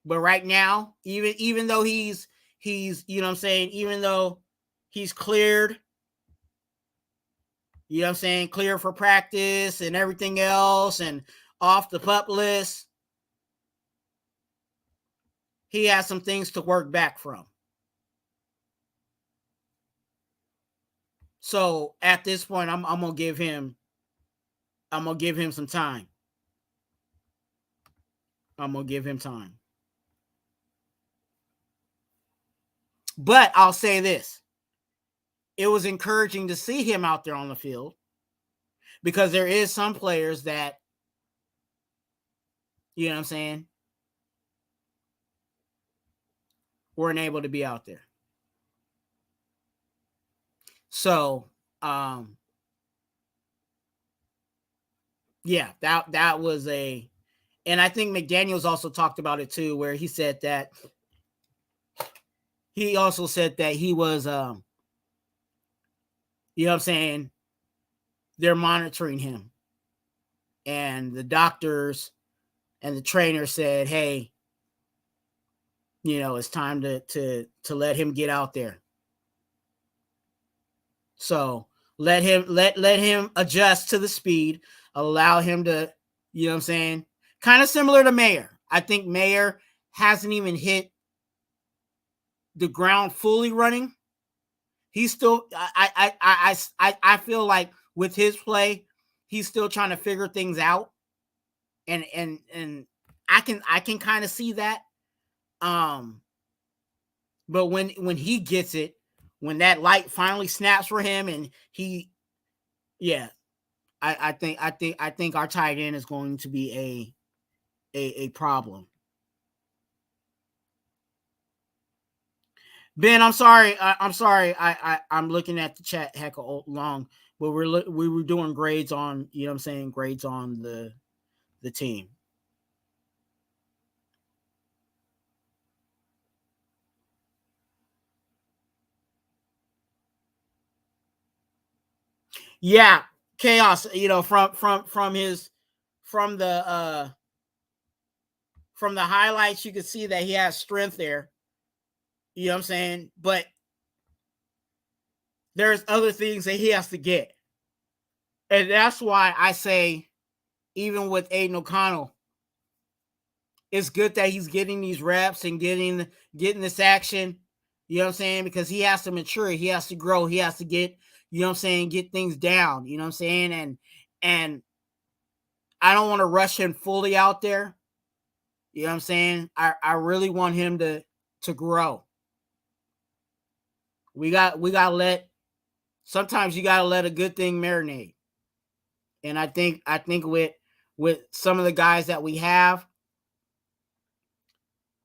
Speaker 3: But right now, even though he's, you know what I'm saying, even though he's cleared, you know what I'm saying, cleared for practice and everything else and off the PUP list, he has some things to work back from. So at this point, I'm gonna give him some time. I'm gonna give him time. But I'll say this. It was encouraging to see him out there on the field because there is some players that, you know what I'm saying, weren't able to be out there. So, yeah, that was and I think McDaniels also talked about it too, where he said that he also said that he was, you know what I'm saying, they're monitoring him. And the doctors and the trainer said, hey, you know, it's time to let him get out there. So let him adjust to the speed, allow him to, you know what I'm saying, kind of similar to Mayer. I think Mayer hasn't even hit the ground fully running. He's still, I feel like with his play, he's still trying to figure things out. And I can kind of see that. But when he gets it, when that light finally snaps for him, and he, yeah, I think our tight end is going to be a problem. Ben, I'm sorry. I'm looking at the chat heck long, but we were doing grades on, you know what I'm saying, grades on the team. Yeah, chaos. You know, from the highlights, you can see that he has strength there. You know what I'm saying? But there's other things that he has to get. And that's why I say, even with Aiden O'Connell, it's good that he's getting these reps and getting this action. You know what I'm saying? Because he has to mature. He has to grow. He has to get, you know what I'm saying, get things down. You know what I'm saying? And I don't want to rush him fully out there. You know what I'm saying? I really want him to grow. We got to let, sometimes you got to let a good thing marinate. And I think with some of the guys that we have,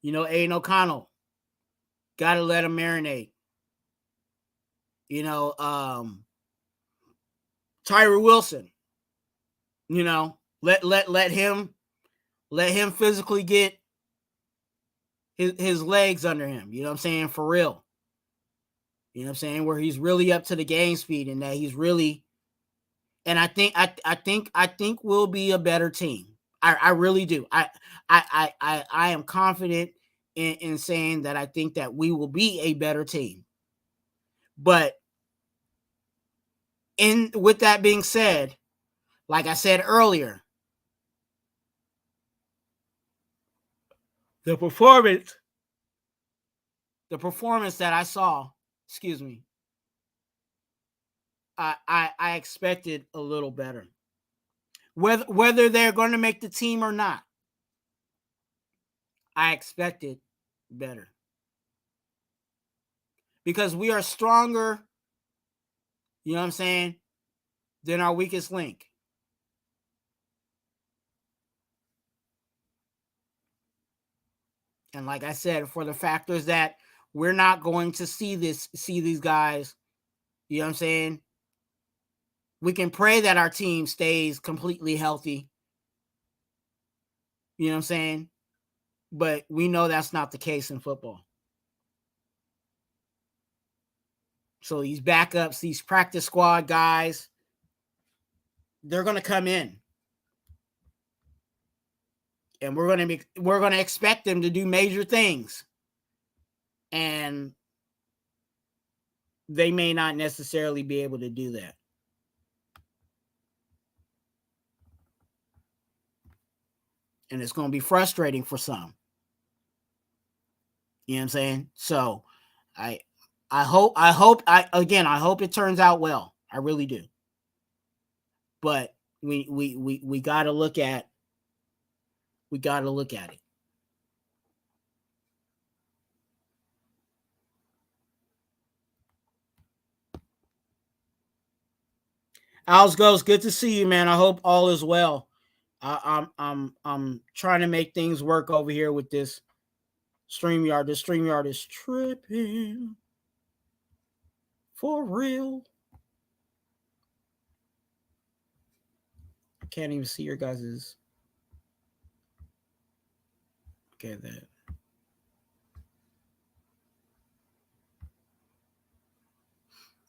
Speaker 3: you know, Aiden O'Connell, got to let him marinate. You know, Tyree Wilson, you know, let him physically get his legs under him. You know what I'm saying? For real. You know what I'm saying? Where he's really up to the game speed, and that he's really, and I think we'll be a better team. I really do. I am confident in saying that I think that we will be a better team. But with that being said, like I said earlier, the performance the performance that I saw, excuse me, I expected a little better. Whether they're going to make the team or not, I expected better. Because we are stronger, you know what I'm saying, than our weakest link. And like I said, for the factors that we're not going to see these guys, you know what I'm saying? We can pray that our team stays completely healthy. You know what I'm saying? But we know that's not the case in football. So these backups, these practice squad guys, they're going to come in. And we're going to expect them to do major things. And they may not necessarily be able to do that. And it's going to be frustrating for some. You know what I'm saying? So I hope it turns out well. I really do. But we got to look at it. Al's Ghost, good to see you, man. I hope all is well. I'm trying to make things work over here with this StreamYard. This StreamYard is tripping for real. I can't even see your guys's. Okay, that.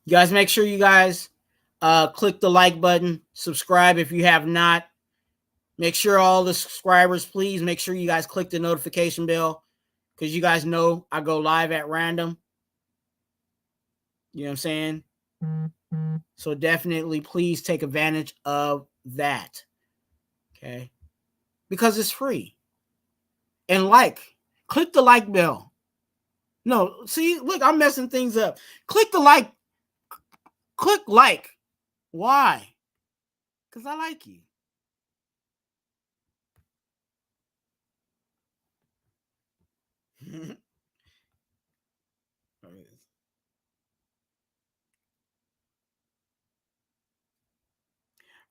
Speaker 3: You guys, make sure you guys click the like button, subscribe if you have not. Make sure all the subscribers, please make sure you guys click the notification bell because you guys know I go live at random. You know what I'm saying? So definitely please take advantage of that. Okay? Because it's free. And click the like bell. No, see, look, I'm messing things up. Click the like. Click like. Why? Because I like you.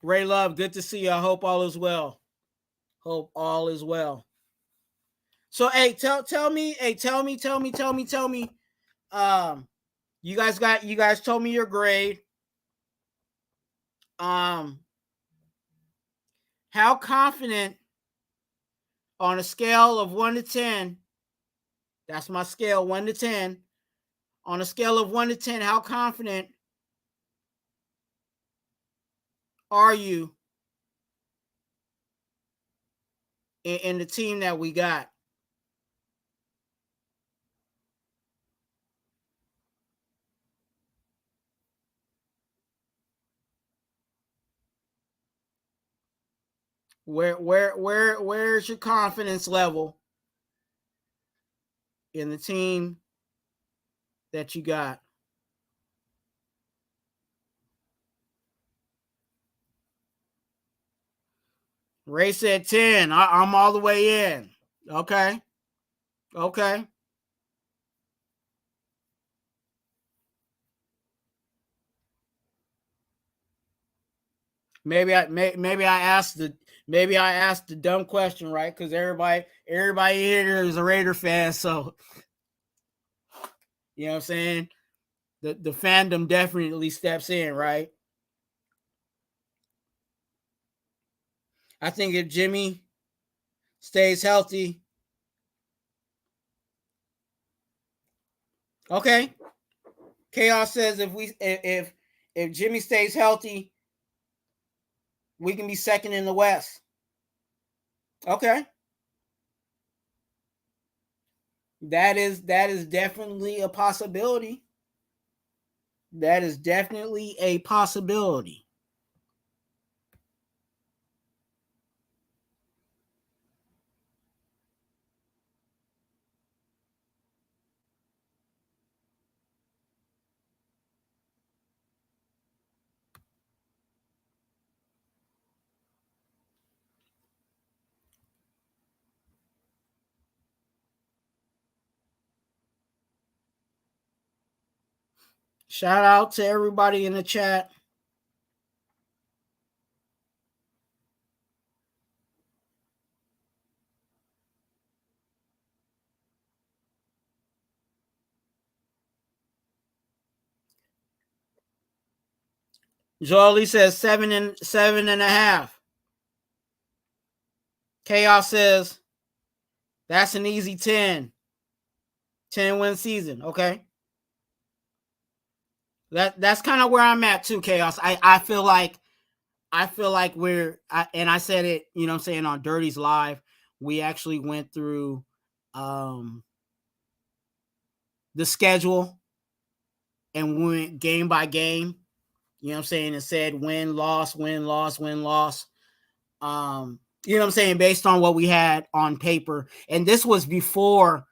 Speaker 3: Ray Love, good to see you. I hope all is well. Hope all is well. So, hey, tell me. You guys told me your grade. How confident on a scale of 1 to 10? That's my scale, 1 to 10. On a scale of 1 to 10, how confident are you in the team that we got? Where's your confidence level in the team that you got? Ray said 10. I'm all the way in. Okay. Maybe I asked the dumb question, right? Because everybody here is a Raider fan, so you know what I'm saying? The fandom definitely steps in, right? I think if Jimmy stays healthy, okay. Chaos says if Jimmy stays healthy, we can be second in the West. Okay. That is definitely a possibility. That is definitely a possibility. Shout out to everybody in the chat. Jolie says 7.5. Chaos says that's an easy 10. 10-win season. Okay. That's kind of where I'm at too, Chaos. I feel like and I said it, you know what I'm saying, on Dirty's Live. We actually went through the schedule and went game by game. You know what I'm saying? And said win, loss, win, loss, win, loss. You know what I'm saying? Based on what we had on paper. And this was before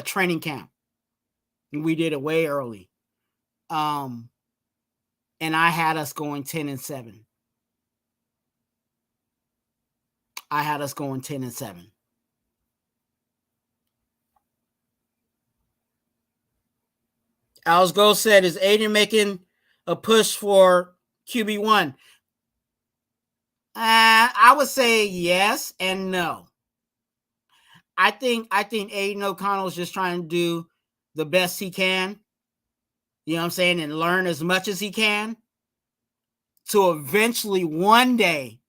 Speaker 3: training camp. We did it way early. And I had us going 10-7. I had us going 10-7. Alice Gold said, is Aiden making a push for QB1? I would say yes and no. I think Aiden O'Connell is just trying to do the best he can, you know what I'm saying, and learn as much as he can to eventually one day,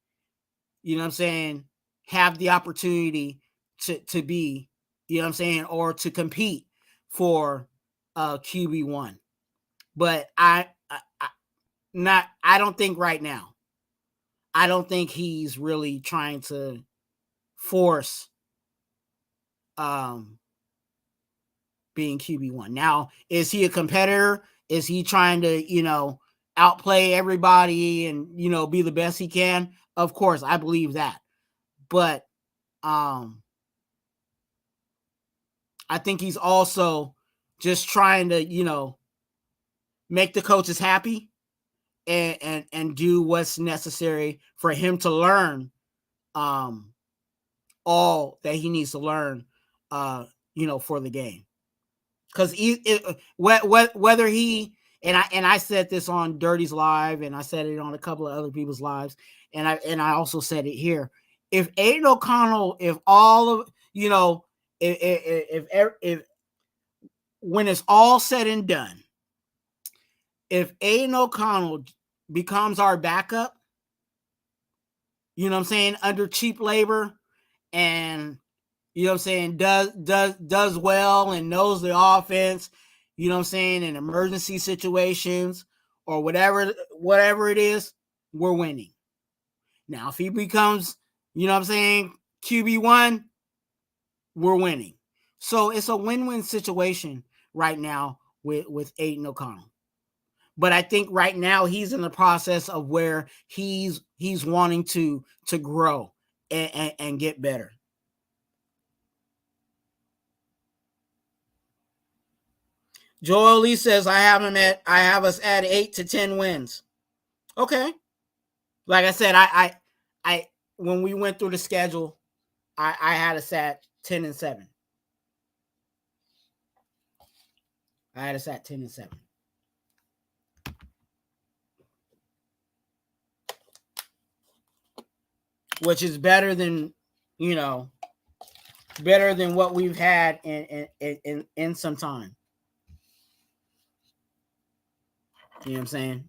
Speaker 3: you know what I'm saying, have the opportunity to be, you know what I'm saying, or to compete for QB1. But I don't think right now. I don't think he's really trying to force being QB1. Now, is he a competitor? Is he trying to, you know, outplay everybody and, you know, be the best he can? Of course, I believe that. But I think he's also just trying to, you know, make the coaches happy and do what's necessary for him to learn all that he needs to learn, you know, for the game. Because whether he and I said this on Dirty's Live, and I said it on a couple of other people's lives, and I also said it here. If Aiden O'Connell, if all of, you know, if when it's all said and done, if Aiden O'Connell becomes our backup, you know what I'm saying, under cheap labor, and you know what I'm saying, does well and knows the offense, you know what I'm saying, in emergency situations or whatever it is, we're winning. Now, if he becomes, you know what I'm saying, QB1, we're winning. So it's a win-win situation right now with Aiden O'Connell. But I think right now he's in the process of where he's wanting to grow and get better. Joel Lee says I have us at 8 to 10 wins. Okay. Like I said, I when we went through the schedule, I had us at 10-7. I had us at 10-7. Which is better than, you know, better than what we've had in some time. You know what I'm saying?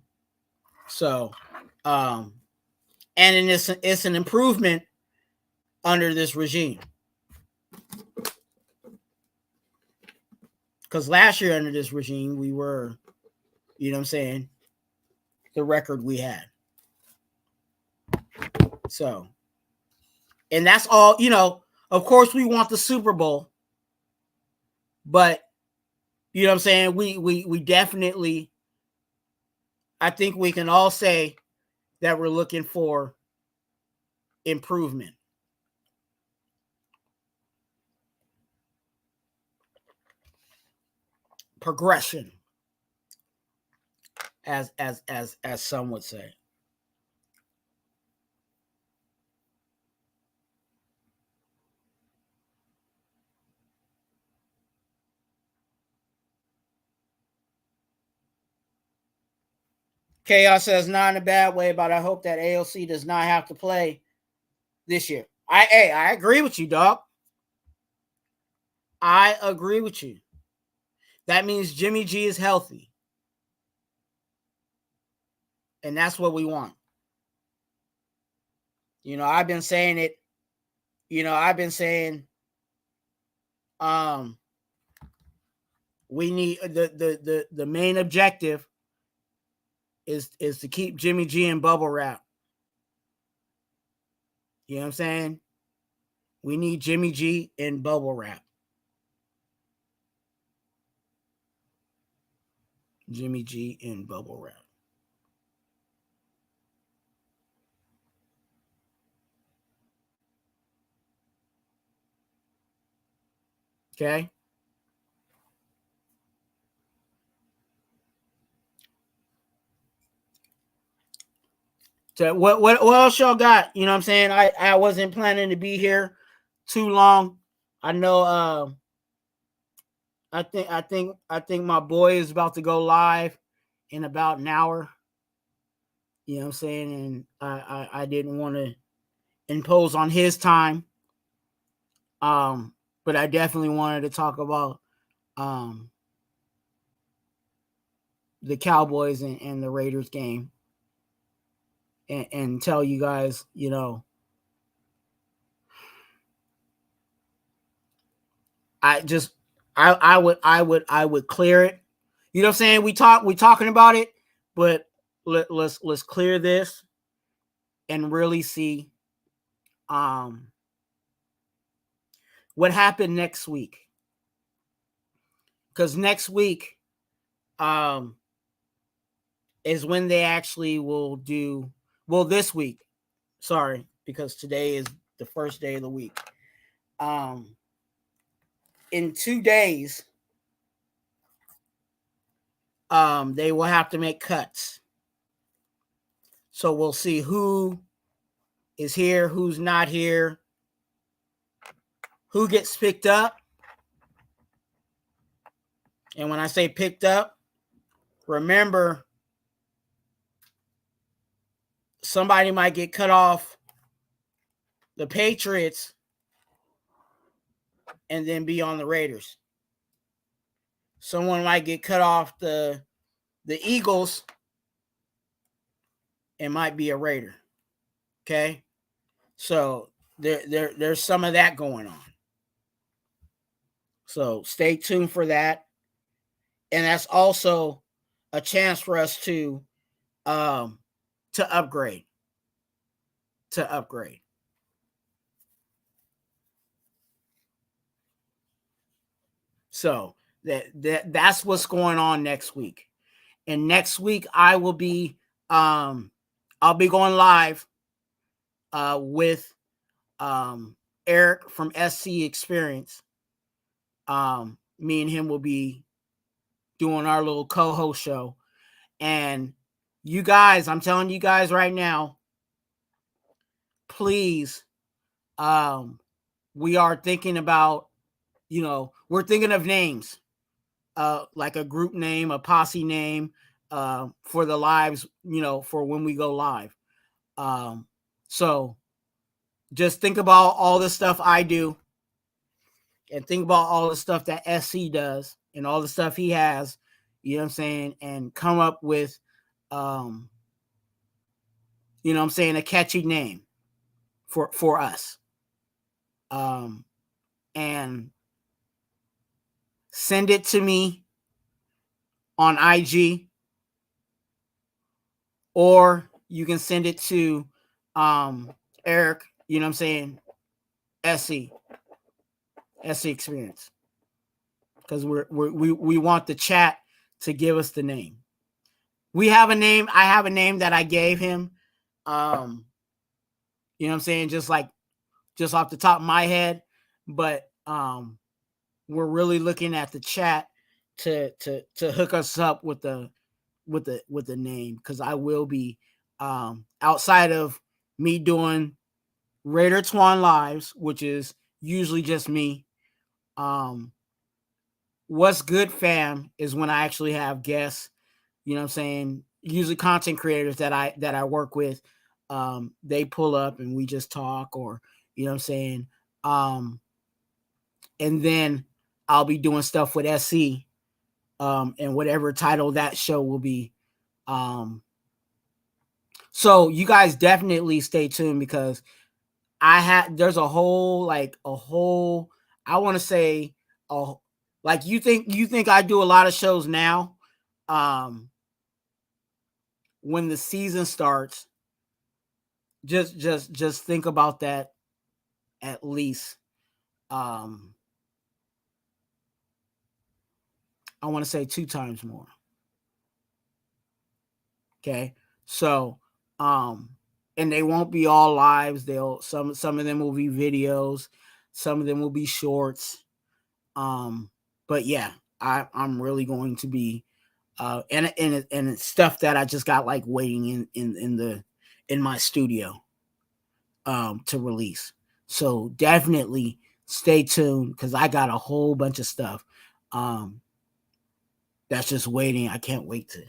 Speaker 3: So, and it's an improvement under this regime. Because last year under this regime, we were, you know what I'm saying, the record we had. So, and that's all, you know, of course we want the Super Bowl, but you know what I'm saying, we definitely, I think we can all say that we're looking for improvement. Progression, as some would say. Chaos says not in a bad way, but I hope that AOC does not have to play this year. I agree with you, dog. I agree with you. That means Jimmy G is healthy. And that's what we want. I've been saying it. I've been saying we need the main objective is to keep Jimmy G in bubble wrap. You know what I'm saying? We need Jimmy G in bubble wrap. Jimmy G in bubble wrap. Okay? So what else y'all got? You know what I'm saying? I wasn't planning to be here too long. I know I think my boy is about to go live in about an hour. You know what I'm saying? And I didn't want to impose on his time. But I definitely wanted to talk about the Cowboys and the Raiders game. And tell you guys, I would clear it. You know what I'm saying? We talking about it, but let's clear this and really see what happened next week. Because next week is when they actually will do this week. Sorry, because today is the first day of the week. In 2 days, they will have to make cuts. So we'll see who is here, who's not here, who gets picked up. And when I say picked up, remember, somebody might get cut off the Patriots and then be on the Raiders. Someone might get cut off the Eagles and might be a Raider. Okay? So there's some of that going on. So stay tuned for that. And that's also a chance for us to upgrade. So that's what's going on next week. And next week I will be I'll be going live with Eric from SC Experience. Me and him will be doing our little co-host show. And you guys, I'm telling you guys right now, please, we are thinking about, we're thinking of names, like a group name, a posse name, for the lives, for when we go live. So just think about all the stuff I do and think about all the stuff that SC does and all the stuff he has, you know what I'm saying? And come up with, a catchy name for us. And send it to me on IG, or you can send it to Eric, you know what I'm saying? SC Experience. Because we want the chat to give us the name. We have a name. I have a name that I gave him. You know what I'm saying? Just off the top of my head. But we're really looking at the chat to hook us up with the name, because I will be outside of me doing Raider Twuan lives, which is usually just me. What's good, fam, is when I actually have guests, you know what I'm saying, usually content creators that I work with, they pull up and we just talk, or you know what I'm saying. And then I'll be doing stuff with SC, and whatever title that show will be. So you guys definitely stay tuned, because there's a whole, I want to say, like, you think I do a lot of shows now. When the season starts, just think about that at least. I want to say 2 times more. Okay. So, and they won't be all lives. Some of them will be videos, some of them will be shorts. But yeah, I'm really going to be, and it's stuff that I just got like waiting in my studio, to release. So definitely stay tuned, because I got a whole bunch of stuff, that's just waiting. I can't wait to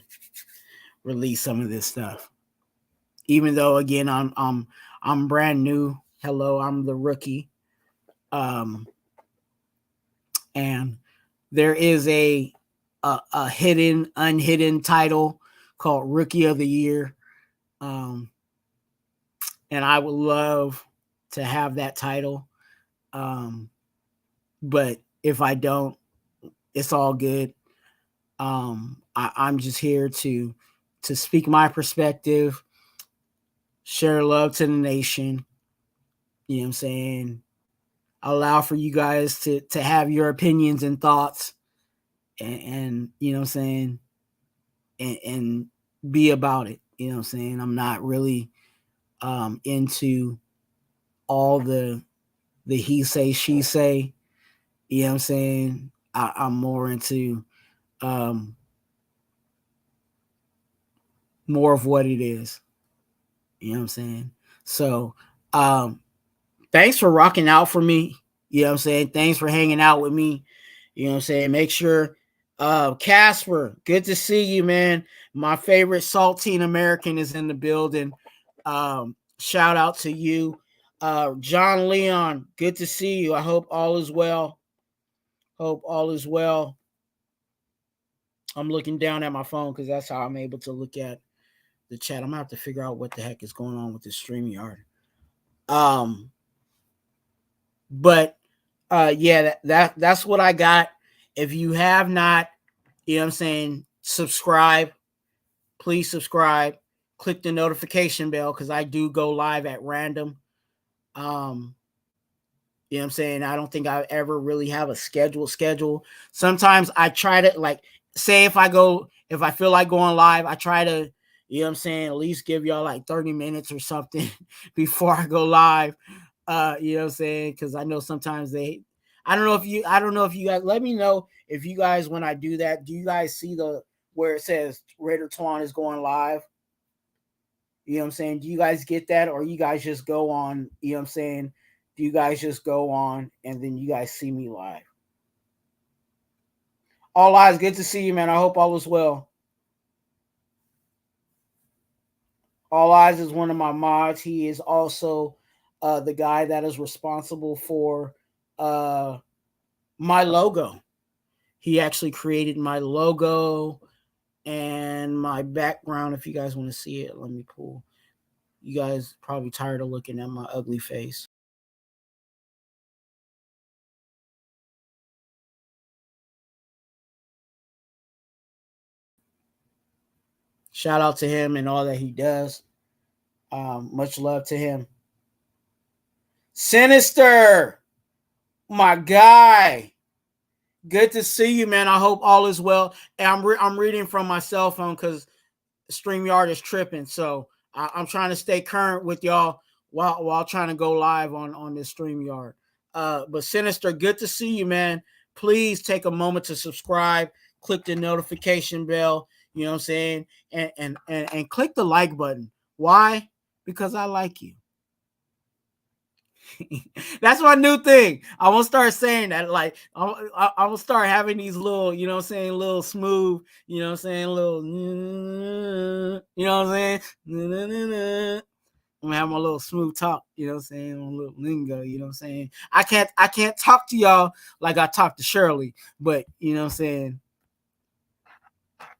Speaker 3: release some of this stuff. Even though, again, I'm brand new. Hello, I'm the rookie. And there is a unhidden title called Rookie of the Year. And I would love to have that title. But if I don't, it's all good. I'm just here to speak my perspective, share love to the nation. You know what I'm saying? Allow for you guys to have your opinions and thoughts, and you know what I'm saying, and be about it. You know what I'm saying? I'm not really into all the he say, she say. You know what I'm saying? I'm more into more of what it is. You know what I'm saying? So thanks for rocking out for me. You know what I'm saying? Thanks for hanging out with me. You know what I'm saying? Make sure, Casper, good to see you, man. My favorite saltine American is in the building. Shout out to you. John Leon, good to see you. I hope all is well. Hope all is well. I'm looking down at my phone because that's how I'm able to look at the chat. I'm gonna have to figure out what the heck is going on with this StreamYard. But yeah, that's what I got. If you have not, you know what I'm saying, subscribe. Please subscribe. Click the notification bell, because I do go live at random. You know what I'm saying? I don't think I ever really have a schedule. Sometimes I try to, like, say if I feel like going live, I try to, you know what I'm saying, at least give y'all like 30 minutes or something before I go live. You know what I'm saying? Because I know sometimes I don't know if you guys, let me know if you guys, when I do that, do you guys see where it says Raider Twuan is going live? You know what I'm saying? Do you guys get that? Or you guys just go on, you know what I'm saying? Do you guys just go on and then you guys see me live? All eyes, good to see you, man. I hope all is well. All Eyes is one of my mods. He is also the guy that is responsible for my logo. He actually created my logo and my background. If you guys want to see it, let me pull. You guys probably tired of looking at my ugly face. Shout out to him and all that he does. Much love to him. Sinister, my guy. Good to see you, man. I hope all is well. And I'm reading from my cell phone because StreamYard is tripping. So I'm trying to stay current with y'all while trying to go live on this StreamYard. But Sinister, good to see you, man. Please take a moment to subscribe, click the notification bell, you know what I'm saying? And click the like button. Why? Because I like you. That's my new thing. I will start saying that. Like, I will start having these little, you know what I'm saying, little smooth, you know what I'm saying, little, you know what I'm saying. I'm gonna have my little smooth talk, you know what I'm saying, a little lingo, you know what I'm saying. I can't talk to y'all like I talk to Shirley, but you know what I'm saying,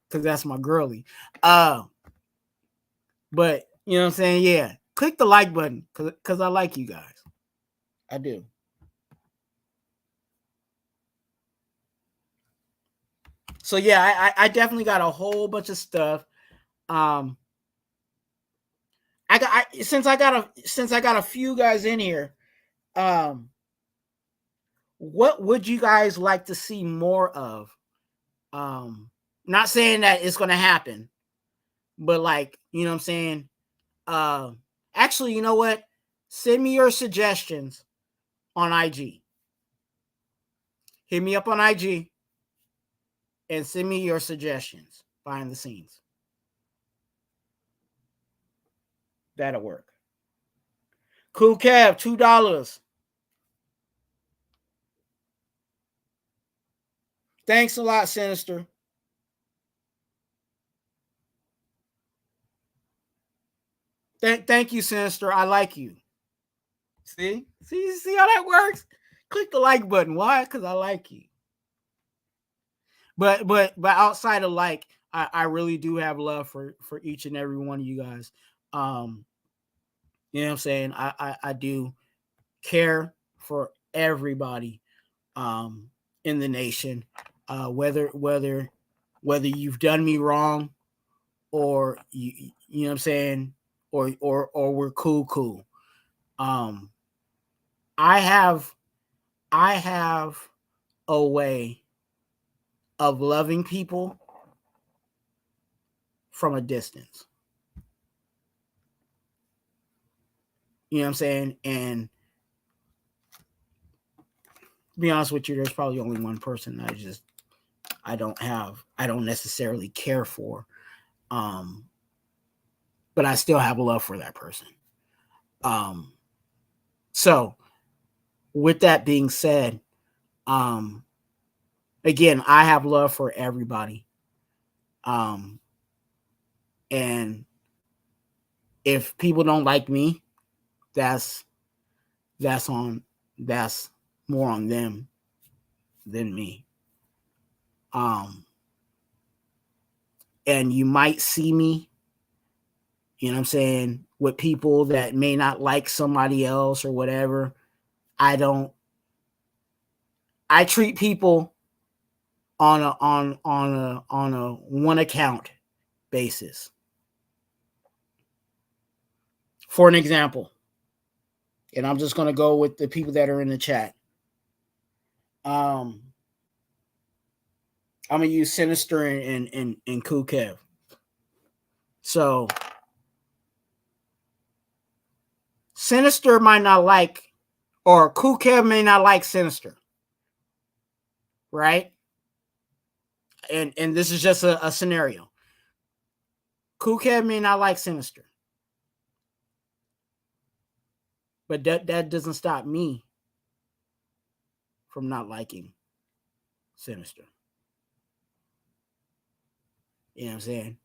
Speaker 3: because that's my girly. But you know what I'm saying, yeah. Click the like button because I like you guys. I do. So yeah, I definitely got a whole bunch of stuff. Since I got a few guys in here. What would you guys like to see more of? Not saying that it's gonna happen, but like, you know what I'm saying? Actually, you know what? Send me your suggestions on IG. Hit me up on IG and send me your suggestions behind the scenes. That'll work. Cool Cab, $2. Thanks a lot, Sinister. Thank you, Sinister. I like you. See how that works? Click the like button. Why? Because I like you. But outside of like, I really do have love for each and every one of you guys. You know what I'm saying? I do care for everybody in the nation. Whether you've done me wrong or you know what I'm saying, or we're cool. I have a way of loving people from a distance. You know what I'm saying? And to be honest with you, there's probably only one person that I don't necessarily care for. But I still have a love for that person. So with that being said, again, I have love for everybody. And if people don't like me, that's more on them than me. And you might see me, you know what I'm saying, with people that may not like somebody else or whatever. I treat people on a one account basis. For an example, and I'm just going to go with the people that are in the chat. I'm going to use Sinister and Cool Kev. So Sinister might not like, or Cool Kev may not like Sinister, right? And this is just a scenario. Cool Kev may not like Sinister, but that doesn't stop me from not liking Sinister. You know what I'm saying?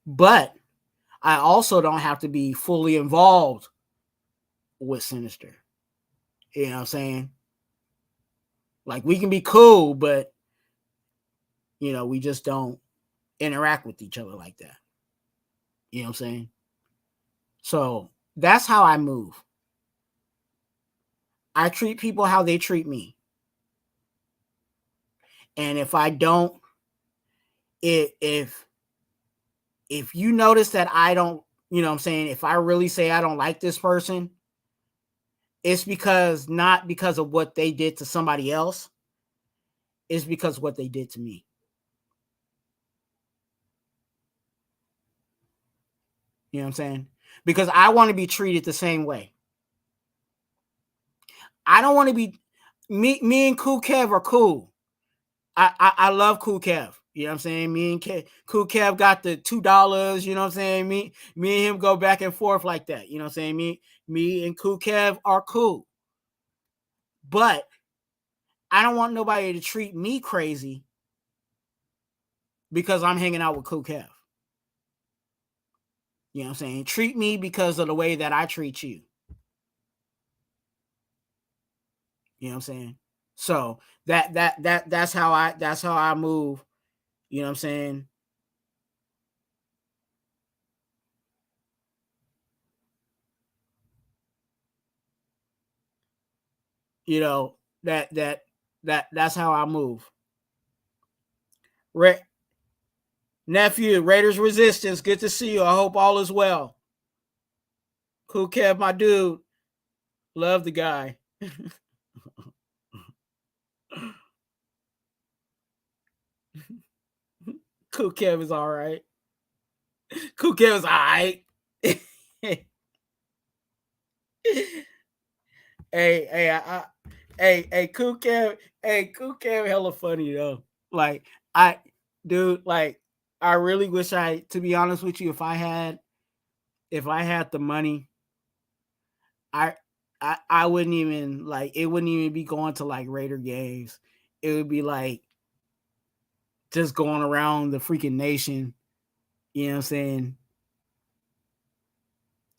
Speaker 3: But I also don't have to be fully involved with Sinister. You know what I'm saying? Like, we can be cool, but you know, we just don't interact with each other like that. You know what I'm saying? So that's how I move. I treat people how they treat me. And if I don't, if you notice that I don't, you know what I'm saying, if I really say I don't like this person, it's not because of what they did to somebody else. It's because of what they did to me. You know what I'm saying? Because I want to be treated the same way. I don't want to be, me and Cool Kev are cool. I love Cool Kev. You know what I'm saying? Me and Cool Kev got the $2. You know what I'm saying? Me and him go back and forth like that. You know what I'm saying? Me and Cool Kev are cool. But I don't want nobody to treat me crazy because I'm hanging out with Cool Kev. You know what I'm saying? Treat me because of the way that I treat you. You know what I'm saying? So that's how I move. You know what I'm saying? You know, that's how I move. Nephew, Raiders Resistance, good to see you. I hope all is well. Cool Kev, my dude. Love the guy. Cool Kev is all right. Cool Kev is all right. Hey, Cool Kev, hella funny though. Like, like, I really wish to be honest with you, if I had the money, I wouldn't even like, it wouldn't even be going to like Raider games. It would be like just going around the freaking nation, you know what I'm saying?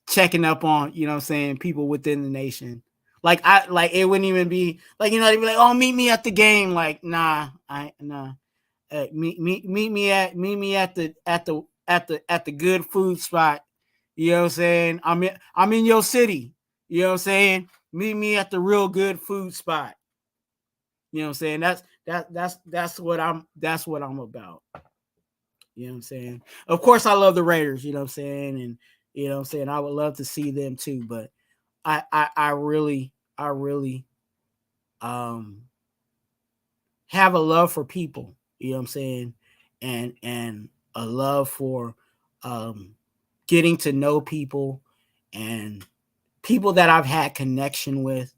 Speaker 3: Checking up on, you know what I'm saying, people within the nation. Like it wouldn't even be like, they'd be like, oh, meet me at the game. Like, nah. Meet me at the good food spot. You know what I'm saying? I'm in your city. You know what I'm saying? Meet me at the real good food spot. You know what I'm saying? That's what I'm about. You know what I'm saying? Of course I love the Raiders, you know what I'm saying? And you know what I'm saying, I would love to see them too, but I really have a love for people, you know what I'm saying? And a love for getting to know people and people that I've had connection with,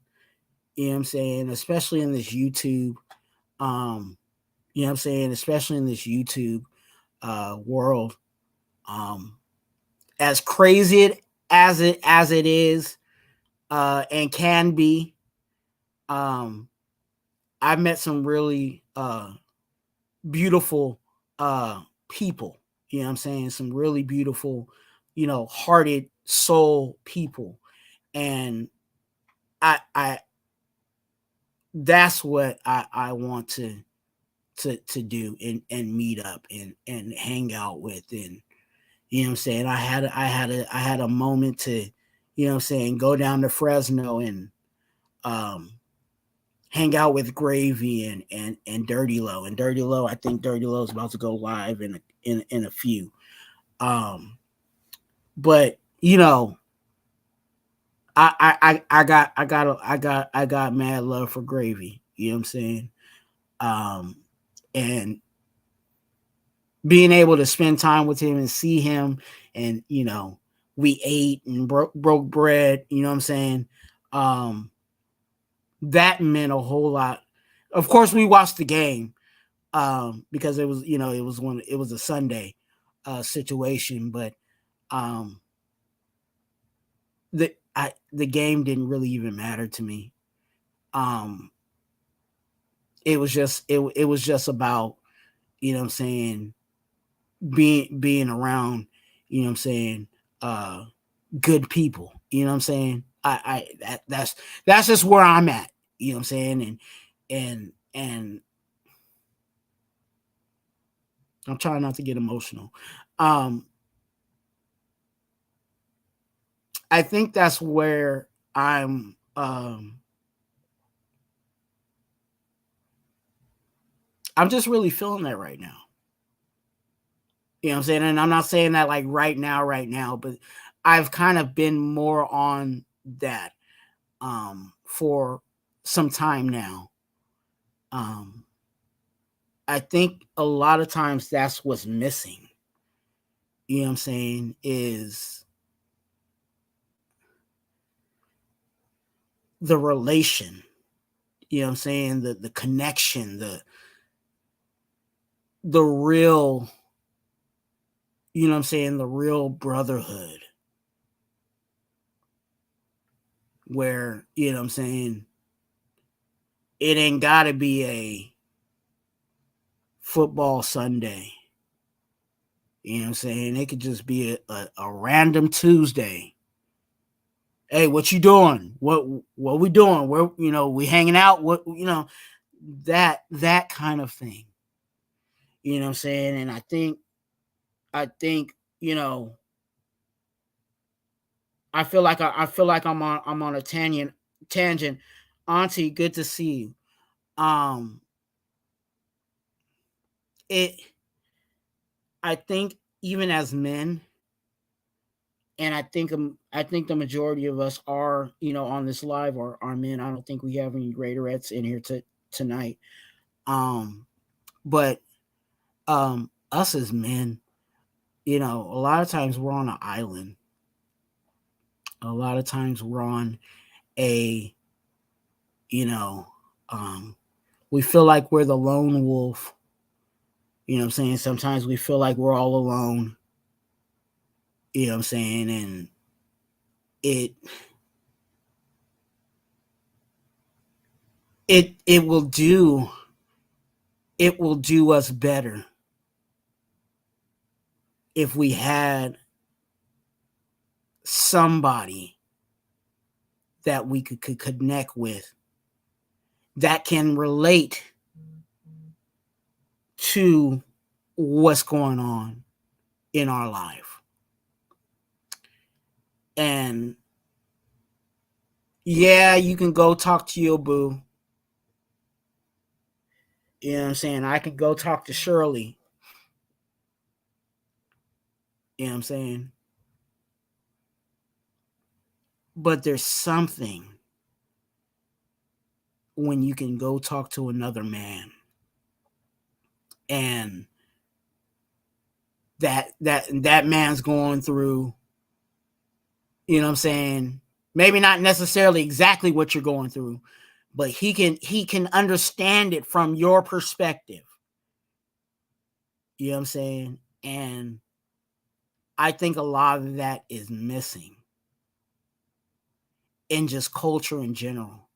Speaker 3: you know what I'm saying, especially in this YouTube, you know what I'm saying, especially in this YouTube world. As crazy as it is and can be, I've met some really beautiful people, you know what I'm saying, some really beautiful, hearted soul people. And I that's what I want to do and meet up and hang out with. And you know what I'm saying, I had a moment to, you know what I'm saying, go down to Fresno and hang out with Gravy and Dirty Low. And Dirty Low, I think Dirty Low is about to go live in a few. But I got mad love for Gravy. You know what I'm saying? And being able to spend time with him and see him, and we ate and broke bread. You know what I'm saying? That meant a whole lot. Of course, we watched the game because it was it was a Sunday situation, but the game didn't really even matter to me. It was just about, you know what I'm saying, being around, you know what I'm saying, good people. You know what I'm saying? That's just where I'm at. You know what I'm saying? And I'm trying not to get emotional. I think that's where I'm just really feeling that right now. You know what I'm saying? And I'm not saying that like right now, but I've kind of been more on that for some time now. I think a lot of times that's what's missing. You know what I'm saying? Is the relation. You know what I'm saying? The connection, the real, you know what I'm saying, the real brotherhood. Where, you know what I'm saying, it ain't got to be a football Sunday. You know what I'm saying? It could just be a random Tuesday. Hey, what you doing? What we doing? Where, you know, we hanging out? What, you know, that kind of thing. You know what I'm saying? And I think, you know, I feel like I'm on a tangent. Auntie, good to see you. I think even as men, and I think the majority of us are, you know, on this live are men. I don't think we have any Raiderettes in here tonight. But us as men, you know, a lot of times we're on an island. A lot of times we're on a, you know, we feel like we're the lone wolf. You know what I'm saying? Sometimes we feel like we're all alone. You know what I'm saying? And it will do us better if we had somebody that we could connect with that can relate to what's going on in our life. And yeah, you can go talk to your boo. You know what I'm saying? I could go talk to Shirley. You know what I'm saying? But there's something when you can go talk to another man, and that man's going through, you know what I'm saying, maybe not necessarily exactly what you're going through, but he can understand it from your perspective. You know what I'm saying? And I think a lot of that is missing in just culture in general.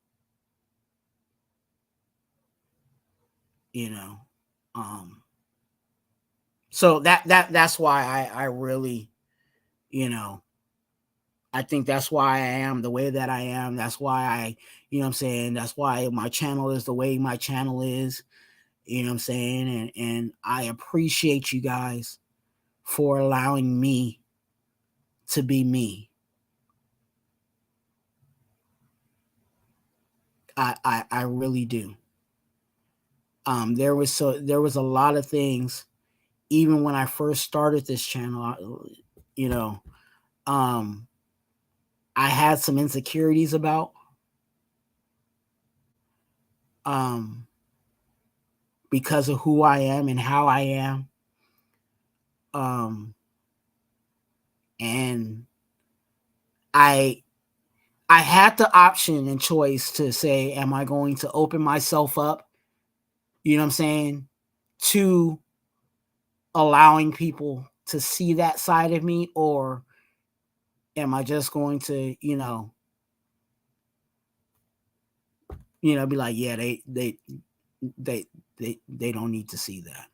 Speaker 3: You know, so that's why I really, you know, I think that's why I am the way that I am. That's why I, you know what I'm saying, that's why my channel is the way my channel is. You know what I'm saying? And I appreciate you guys for allowing me to be me. I really do. There was a lot of things, even when I first started this channel, you know, I had some insecurities about, because of who I am and how I am. And I had the option and choice to say, am I going to open myself up, you know what I'm saying, to allowing people to see that side of me, or am I just going to, you know, be like, yeah, they don't need to see that.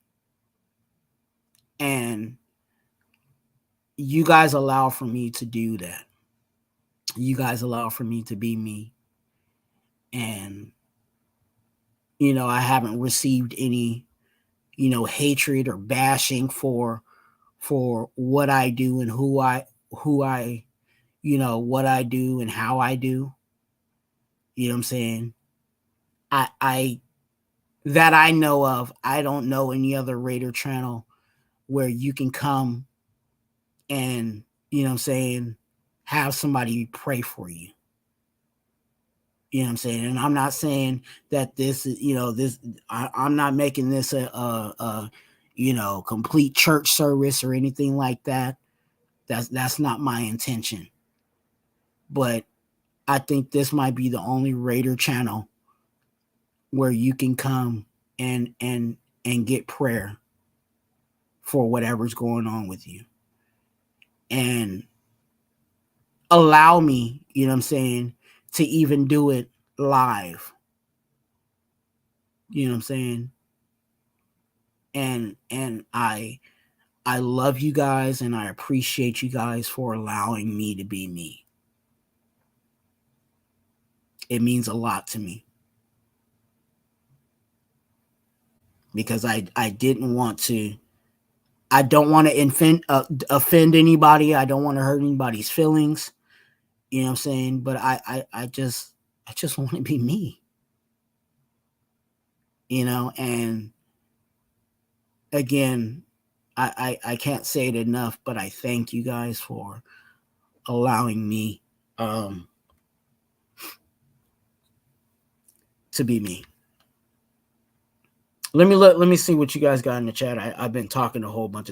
Speaker 3: And you guys allow for me to do that. You guys allow for me to be me. And, you know, I haven't received any, you know, hatred or bashing for what I do and who I, you know, what I do and how I do. You know what I'm saying? I that I know of, I don't know any other Raider channel where you can come and, you know what I'm saying, have somebody pray for you. You know what I'm saying? And I'm not saying that this is, you know, I'm not making this a you know, complete church service or anything like that. That's not my intention. But I think this might be the only Raider channel where you can come and get prayer. for whatever's going on with you. And allow me, you know what I'm saying, to even do it live. You know what I'm saying? And I love you guys, and I appreciate you guys for allowing me to be me. It means a lot to me. Because I didn't want to, I don't want to offend anybody. I don't want to hurt anybody's feelings. You know what I'm saying? But I just want to be me. You know, and again, I can't say it enough, but I thank you guys for allowing me to be me. Let me see what you guys got in the chat. I've been talking a whole bunch,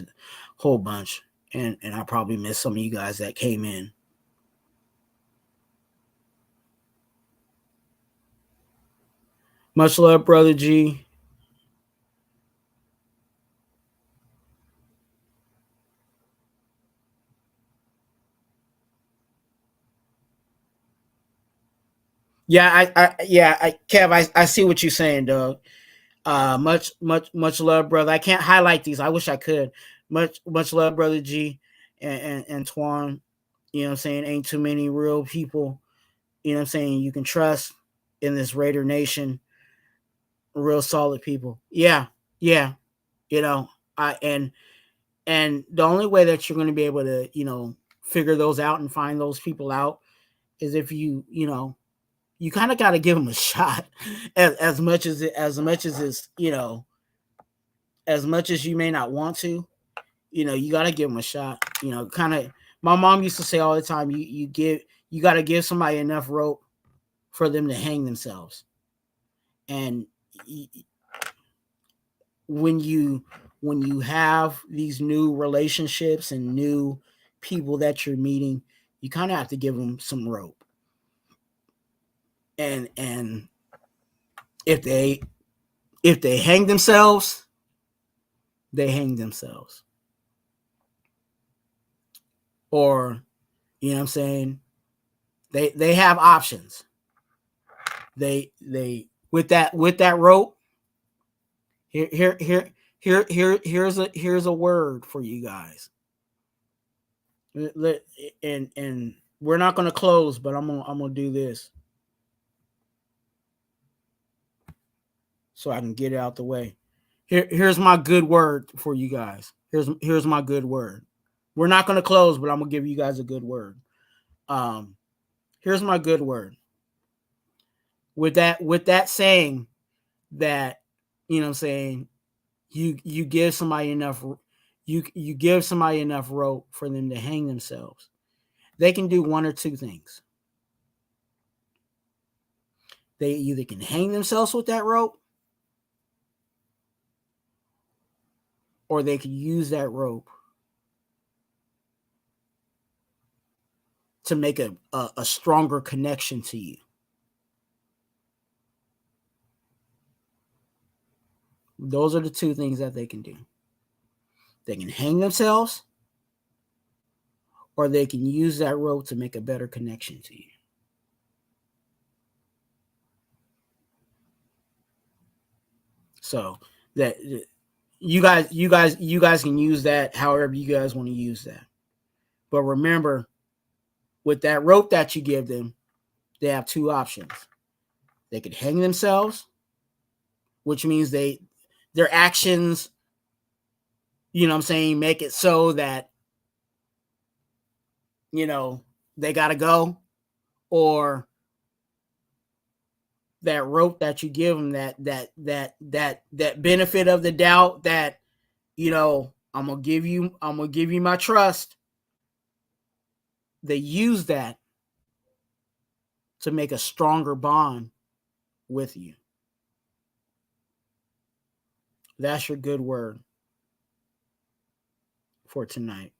Speaker 3: and I probably missed some of you guys that came in. Much love, Brother G. Yeah, Kev, I see what you're saying, Doug. Much love, brother. I can't highlight these. I wish I could. Much love, Brother G and Twuan. You know what I'm saying? Ain't too many real people, you know what I'm saying, you can trust in this Raider Nation. Real solid people. Yeah. You know, and the only way that you're going to be able to, you know, figure those out and find those people out is if you know, you kind of got to give them a shot as much as it's, you know, as much as you may not want to, you know, you got to give them a shot. You know, kind of, my mom used to say all the time, you got to give somebody enough rope for them to hang themselves. And when you have these new relationships and new people that you're meeting, you kind of have to give them some rope. And if they hang themselves, they hang themselves. Or, you know what I'm saying, they have options. They with that rope, here's a word for you guys. And we're not going to close, but I'm gonna do this so I can get it out the way. Here's my good word for you guys. Here's my good word. We're not going to close, but I'm gonna give you guys a good word. Here's my good word. With that saying that, you know what I'm saying, you give somebody enough rope for them to hang themselves. They can do one or two things. They either can hang themselves with that rope, or they can use that rope to make a stronger connection to you. Those are the two things that they can do. They can hang themselves, or they can use that rope to make a better connection to you. So that you guys can use that however you guys want to use that. But remember, with that rope that you give them, they have two options. They could hang themselves, which means their actions, you know what I'm saying, make it so that, you know, they got to go. Or that rope that you give them, that benefit of the doubt, that, you know, I'm gonna give you my trust. They use that to make a stronger bond with you. That's your good word for tonight.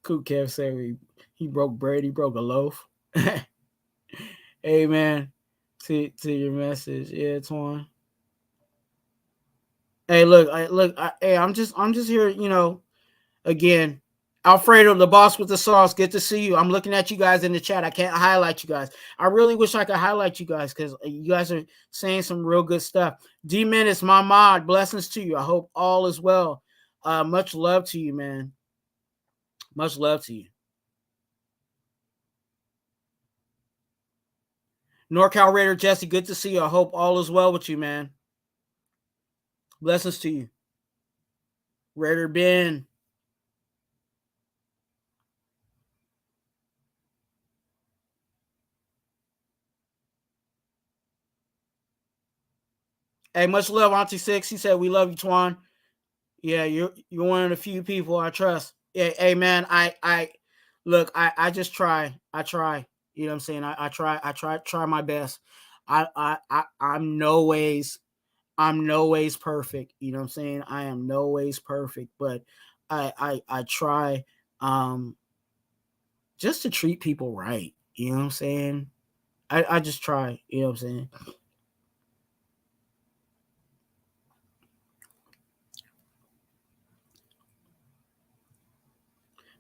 Speaker 3: Cool Kev said he broke bread, he broke a loaf. Amen to your message. Yeah, Twuan. Hey, look, I'm just here, again. Alfredo, the boss with the sauce. Good to see you. I'm looking at you guys in the chat. I can't highlight you guys. I really wish I could highlight you guys because you guys are saying some real good stuff. D Menace, my mod, blessings to you. I hope all is well. Much love to you, man. Much love to you. NorCal Raider Jesse, good to see you. I hope all is well with you, man. Blessings to you. Raider Ben. Hey, much love, Auntie Six. He said we love you, Twuan. Yeah, you're one of the few people I trust. Yeah, hey man, I look, I just try. I try. You know what I'm saying? I try my best. I'm no ways perfect. You know what I'm saying? I am no ways perfect, but I try just to treat people right. You know what I'm saying? I just try, you know what I'm saying?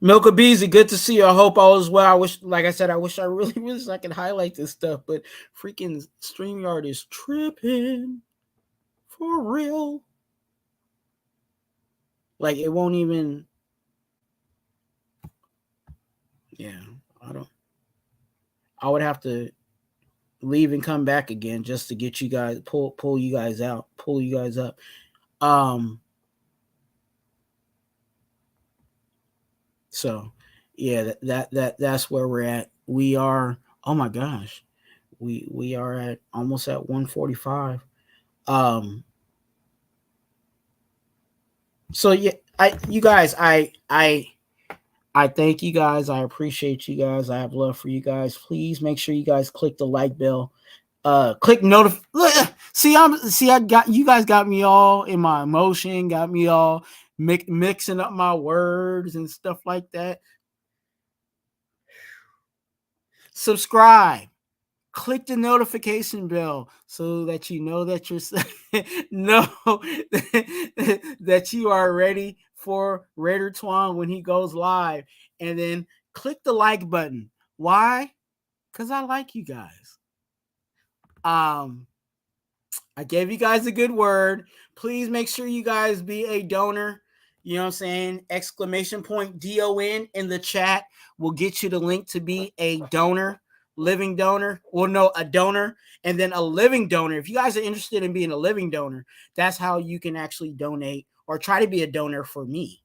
Speaker 3: Milka Beezy, good to see you. I hope all is well. I wish, like I said, I really wish I could highlight this stuff, but freaking StreamYard is tripping for real. Like it won't even. Yeah, I would have to leave and come back again just to get you guys pull you guys out, pull you guys up. So yeah, that's where we're at. We are, oh my gosh, we are at almost at 145. So yeah, you guys, I thank you guys. I appreciate you guys. I have love for you guys. Please make sure you guys click the like bell. Click see, I got you guys, got me all in my emotion, got me all mixing up my words and stuff like that. Subscribe, click the notification bell so that you know that you're know that you are ready for Raider Twuan when he goes live, and then click the like button. Why? Because I like you guys. I gave you guys a good word. Please make sure you guys be a donor. You know what I'm saying? Exclamation point DON in the chat will get you the link to be a donor, living donor. Well, no, a donor and then a living donor. If you guys are interested in being a living donor, that's how you can actually donate or try to be a donor for me.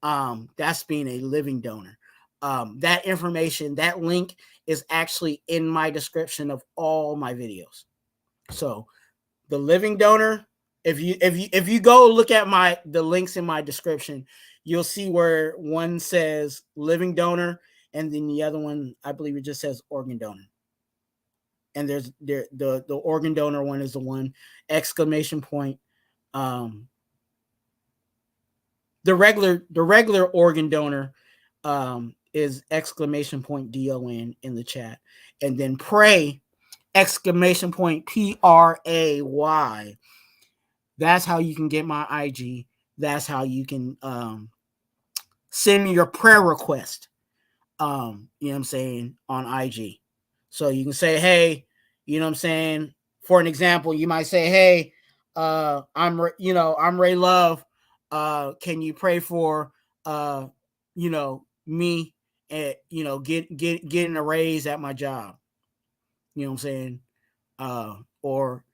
Speaker 3: That's being a living donor. That information, that link is actually in my description of all my videos. So the living donor, if you go look at the links in my description, you'll see where one says living donor and then the other one, I believe it just says organ donor. And there's the organ donor one is the one exclamation point. The regular organ donor is exclamation point DON in the chat, and then pray exclamation point PRAY. That's how you can get my IG. That's how you can send me your prayer request. You know what I'm saying, on IG. So you can say, hey, you know what I'm saying. For an example, you might say, hey, I'm Ray Love. Can you pray for me and getting a raise at my job? You know what I'm saying? Or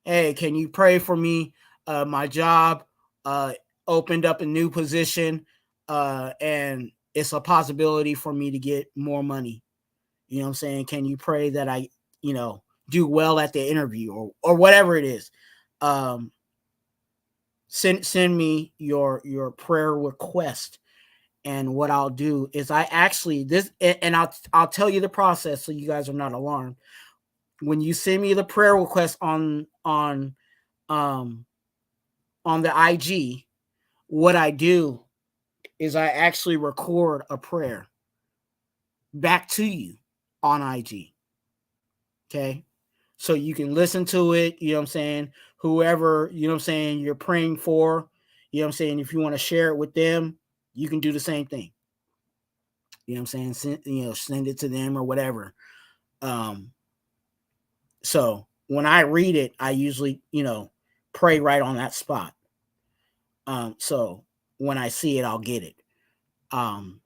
Speaker 3: hey, can you pray for me? My job opened up a new position, and it's a possibility for me to get more money. You know what I'm saying? Can you pray that I, do well at the interview or whatever it is? Send me your prayer request. And what I'll do is I'll tell you the process so you guys are not alarmed. When you send me the prayer request on the IG, what I do is I actually record a prayer back to you on IG. Okay. So you can listen to it, you know what I'm saying? Whoever, you know what I'm saying, you're praying for, you know what I'm saying? If you want to share it with them, you can do the same thing. You know what I'm saying? Send it to them or whatever. So when I read it, I usually, pray right on that spot. So when I see it, I'll get it. And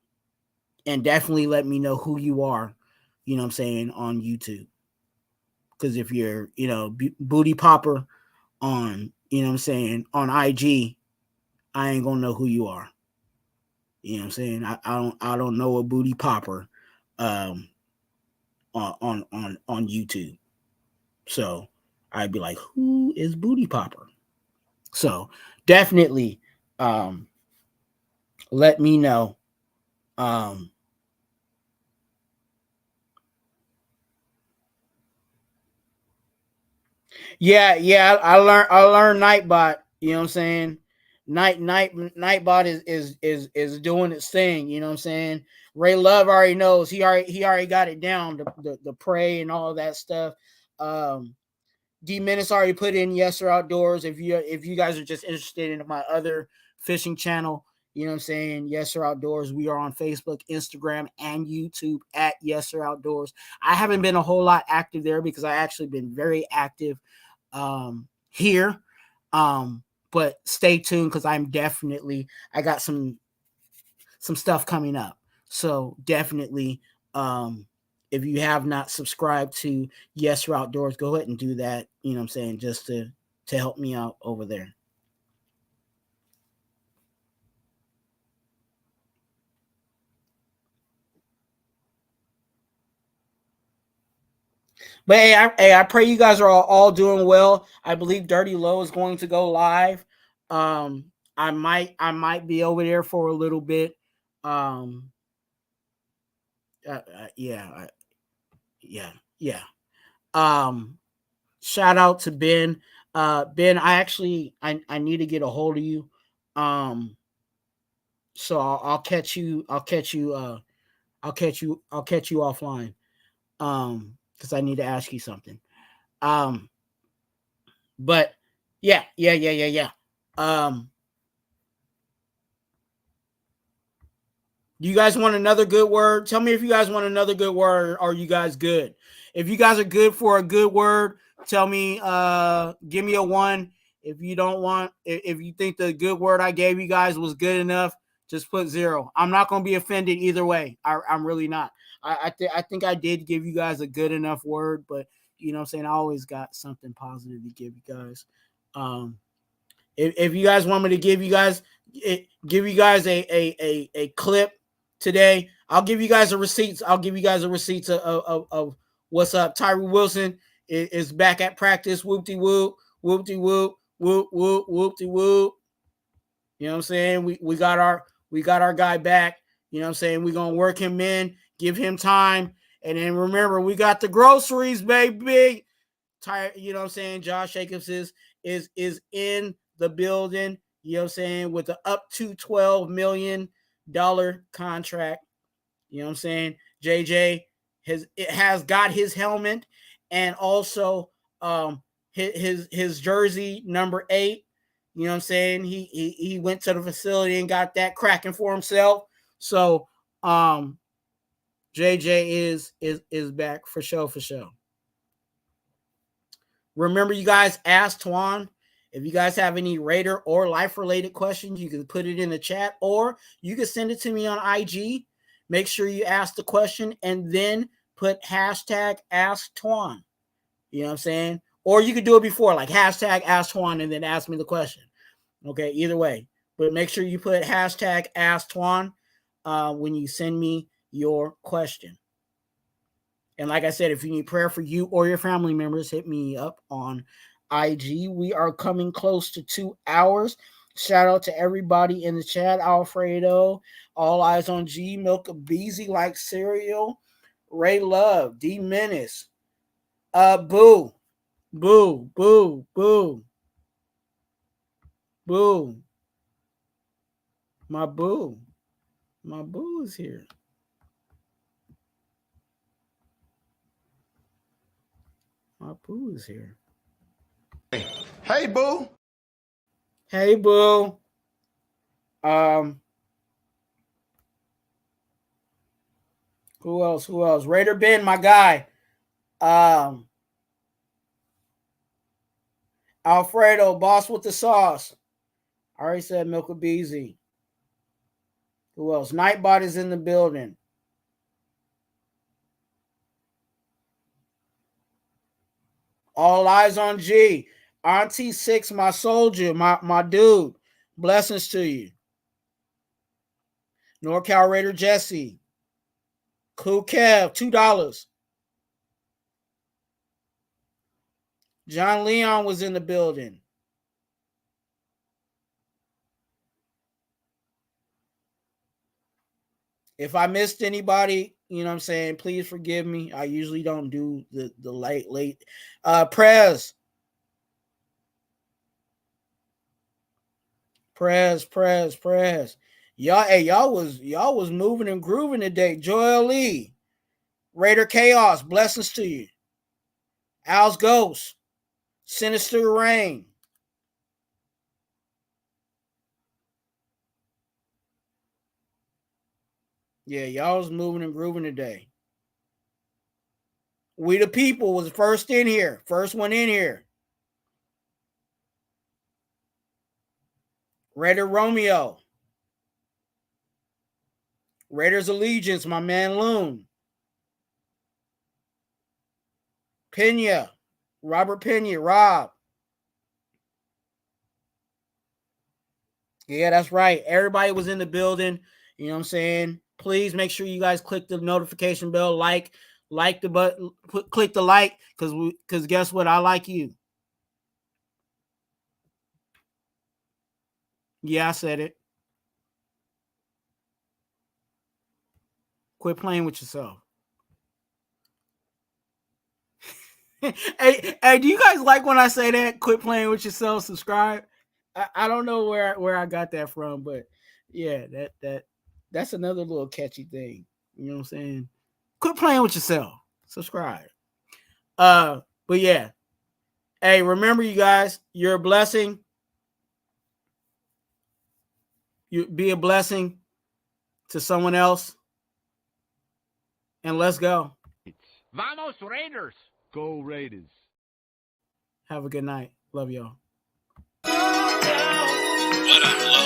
Speaker 3: definitely let me know who you are, you know what I'm saying, on YouTube. Because if you're, booty popper on, you know what I'm saying, on IG, I ain't gonna know who you are. You know what I'm saying? I don't know a booty popper on YouTube. So I'd be like, who is booty popper? So definitely let me know. Yeah, I learned Nightbot, you know what I'm saying? Nightbot is doing its thing, you know what I'm saying? Ray Love already knows. He already got it down, the prey and all that stuff. D Menace already put in Yes Sir Outdoors. If you guys are just interested in my other fishing channel, you know what I'm saying? Yes Sir Outdoors. We are on Facebook, Instagram, and YouTube at Yes Sir Outdoors. I haven't been a whole lot active there because I actually been very active here. But stay tuned because I got some stuff coming up. So definitely, if you have not subscribed to Yes Sir Outdoors, go ahead and do that. You know what I'm saying? Just to help me out over there. But I pray you guys are all doing well. I believe Dirty Low is going to go live. I might be over there for a little bit. Yeah, yeah. Shout out to Ben. Ben, I need to get a hold of you. So I'll catch you. I'll catch you. I'll catch you offline. Because I need to ask you something. But yeah. Do you guys want another good word? Tell me if you guys want another good word. Or are you guys good? If you guys are good for a good word, tell me. Give me a 1. If you don't want, if you think the good word I gave you guys was good enough, just put 0. I'm not gonna be offended either way. I'm really not. I think I did give you guys a good enough word, but you know what I'm saying, I always got something positive to give you guys. If you guys want me to give you guys a clip today, I'll give you guys a receipt. I'll give you guys a receipt of what's up. Tyree Wilson is back at practice. Whoop-de whoop, whoop-de whoop, whoop whoop, whoop-de whoop. You know what I'm saying? We got our guy back. You know what I'm saying? We're gonna work him in, give him time, and then remember, we got the groceries, baby. You know what I'm saying? Josh Jacobs is in the building, you know what I'm saying, with the up to $12 million contract. You know what I'm saying? JJ has got his helmet and also his jersey number 8. You know what I'm saying? He went to the facility and got that cracking for himself. So JJ is back for show. Remember, you guys, ask Twuan. If you guys have any Raider or life-related questions, you can put it in the chat, or you can send it to me on IG. Make sure you ask the question and then put hashtag Ask Twuan. You know what I'm saying? Or you could do it before, like hashtag Ask Twuan and then ask me the question. Okay, either way. But make sure you put hashtag Ask Twuan when you send me your question. And like I said, if you need prayer for you or your family members, hit me up on IG. We are coming close to 2 hours. Shout out to everybody in the chat. Alfredo, All Eyes on G, Milk a Beezy like cereal, Ray Love, D Menace, Boo, Boo, Boo, Boo, Boo. My boo. My boo is here. My boo is here.
Speaker 1: Hey, boo.
Speaker 3: Hey, boo. Who else? Raider Ben, my guy. Alfredo, boss with the sauce. I already said Milk would be easy. Who else? Nightbot is in the building. All eyes on G. Auntie 6, my soldier, my dude. Blessings to you. NorCal Raider Jesse. Cool Kev, $2. John Leon was in the building. If I missed anybody, you know what I'm saying, please forgive me. I usually don't do the late. Prez. Y'all was moving and grooving today. Joel Lee. Raider Chaos, blessings to you. Al's Ghost. Sinister Rain. Yeah, y'all was moving and grooving today. We the People was first in here. First one in here. Raider Romeo. Raiders Allegiance, my man Loon. Pena. Robert Pena. Rob. Yeah, that's right. Everybody was in the building. You know what I'm saying? Please make sure you guys click the notification bell, like the button, click the like, because guess what? I like you. Yeah, I said it. Quit playing with yourself. Hey, do you guys like when I say that? Quit playing with yourself. Subscribe. I don't know where I got that from, but yeah, that's another little catchy thing. You know what I'm saying? Quit playing with yourself. Subscribe. But yeah. Hey, remember, you guys, you're a blessing. You be a blessing to someone else. And let's go.
Speaker 4: Vamos Raiders.
Speaker 5: Go Raiders.
Speaker 3: Have a good night. Love y'all.
Speaker 6: What up, Lo?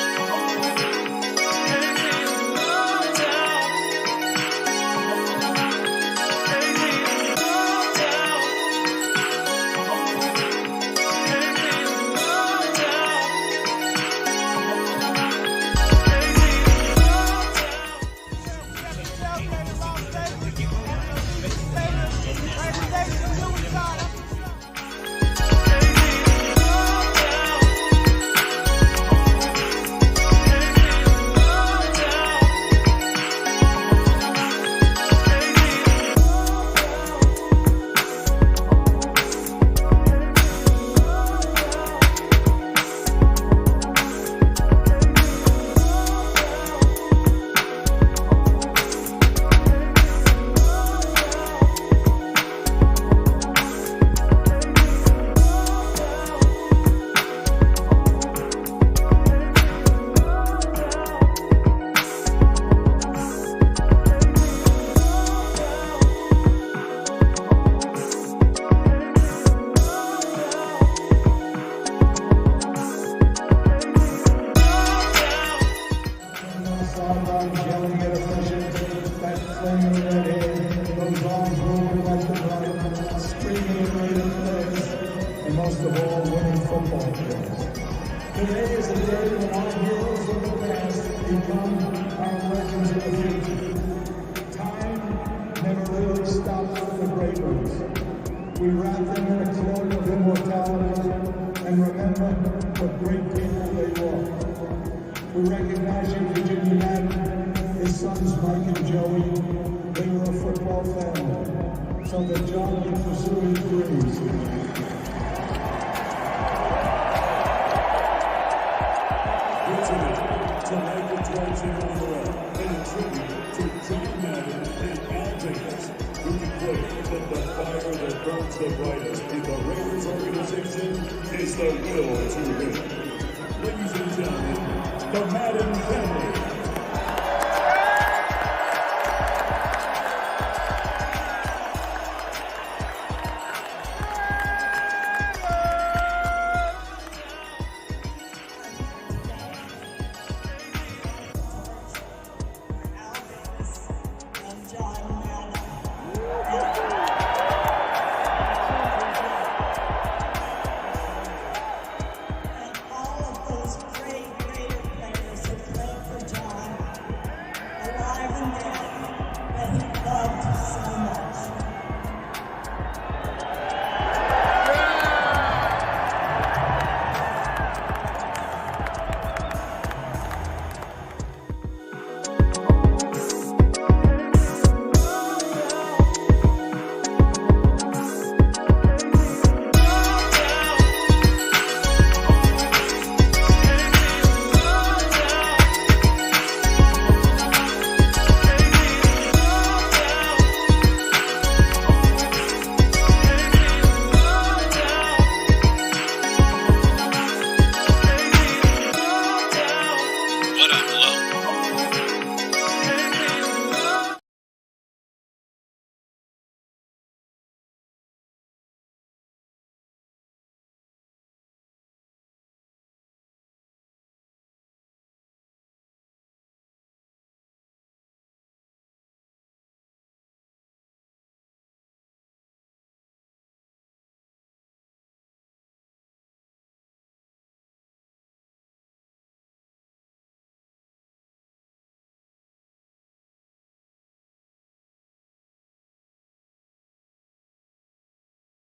Speaker 7: To John Madden and Al Jacobs, who can play the fire that
Speaker 5: burns the brightest in the Raiders organization is the will to win. Ladies and gentlemen, the Madden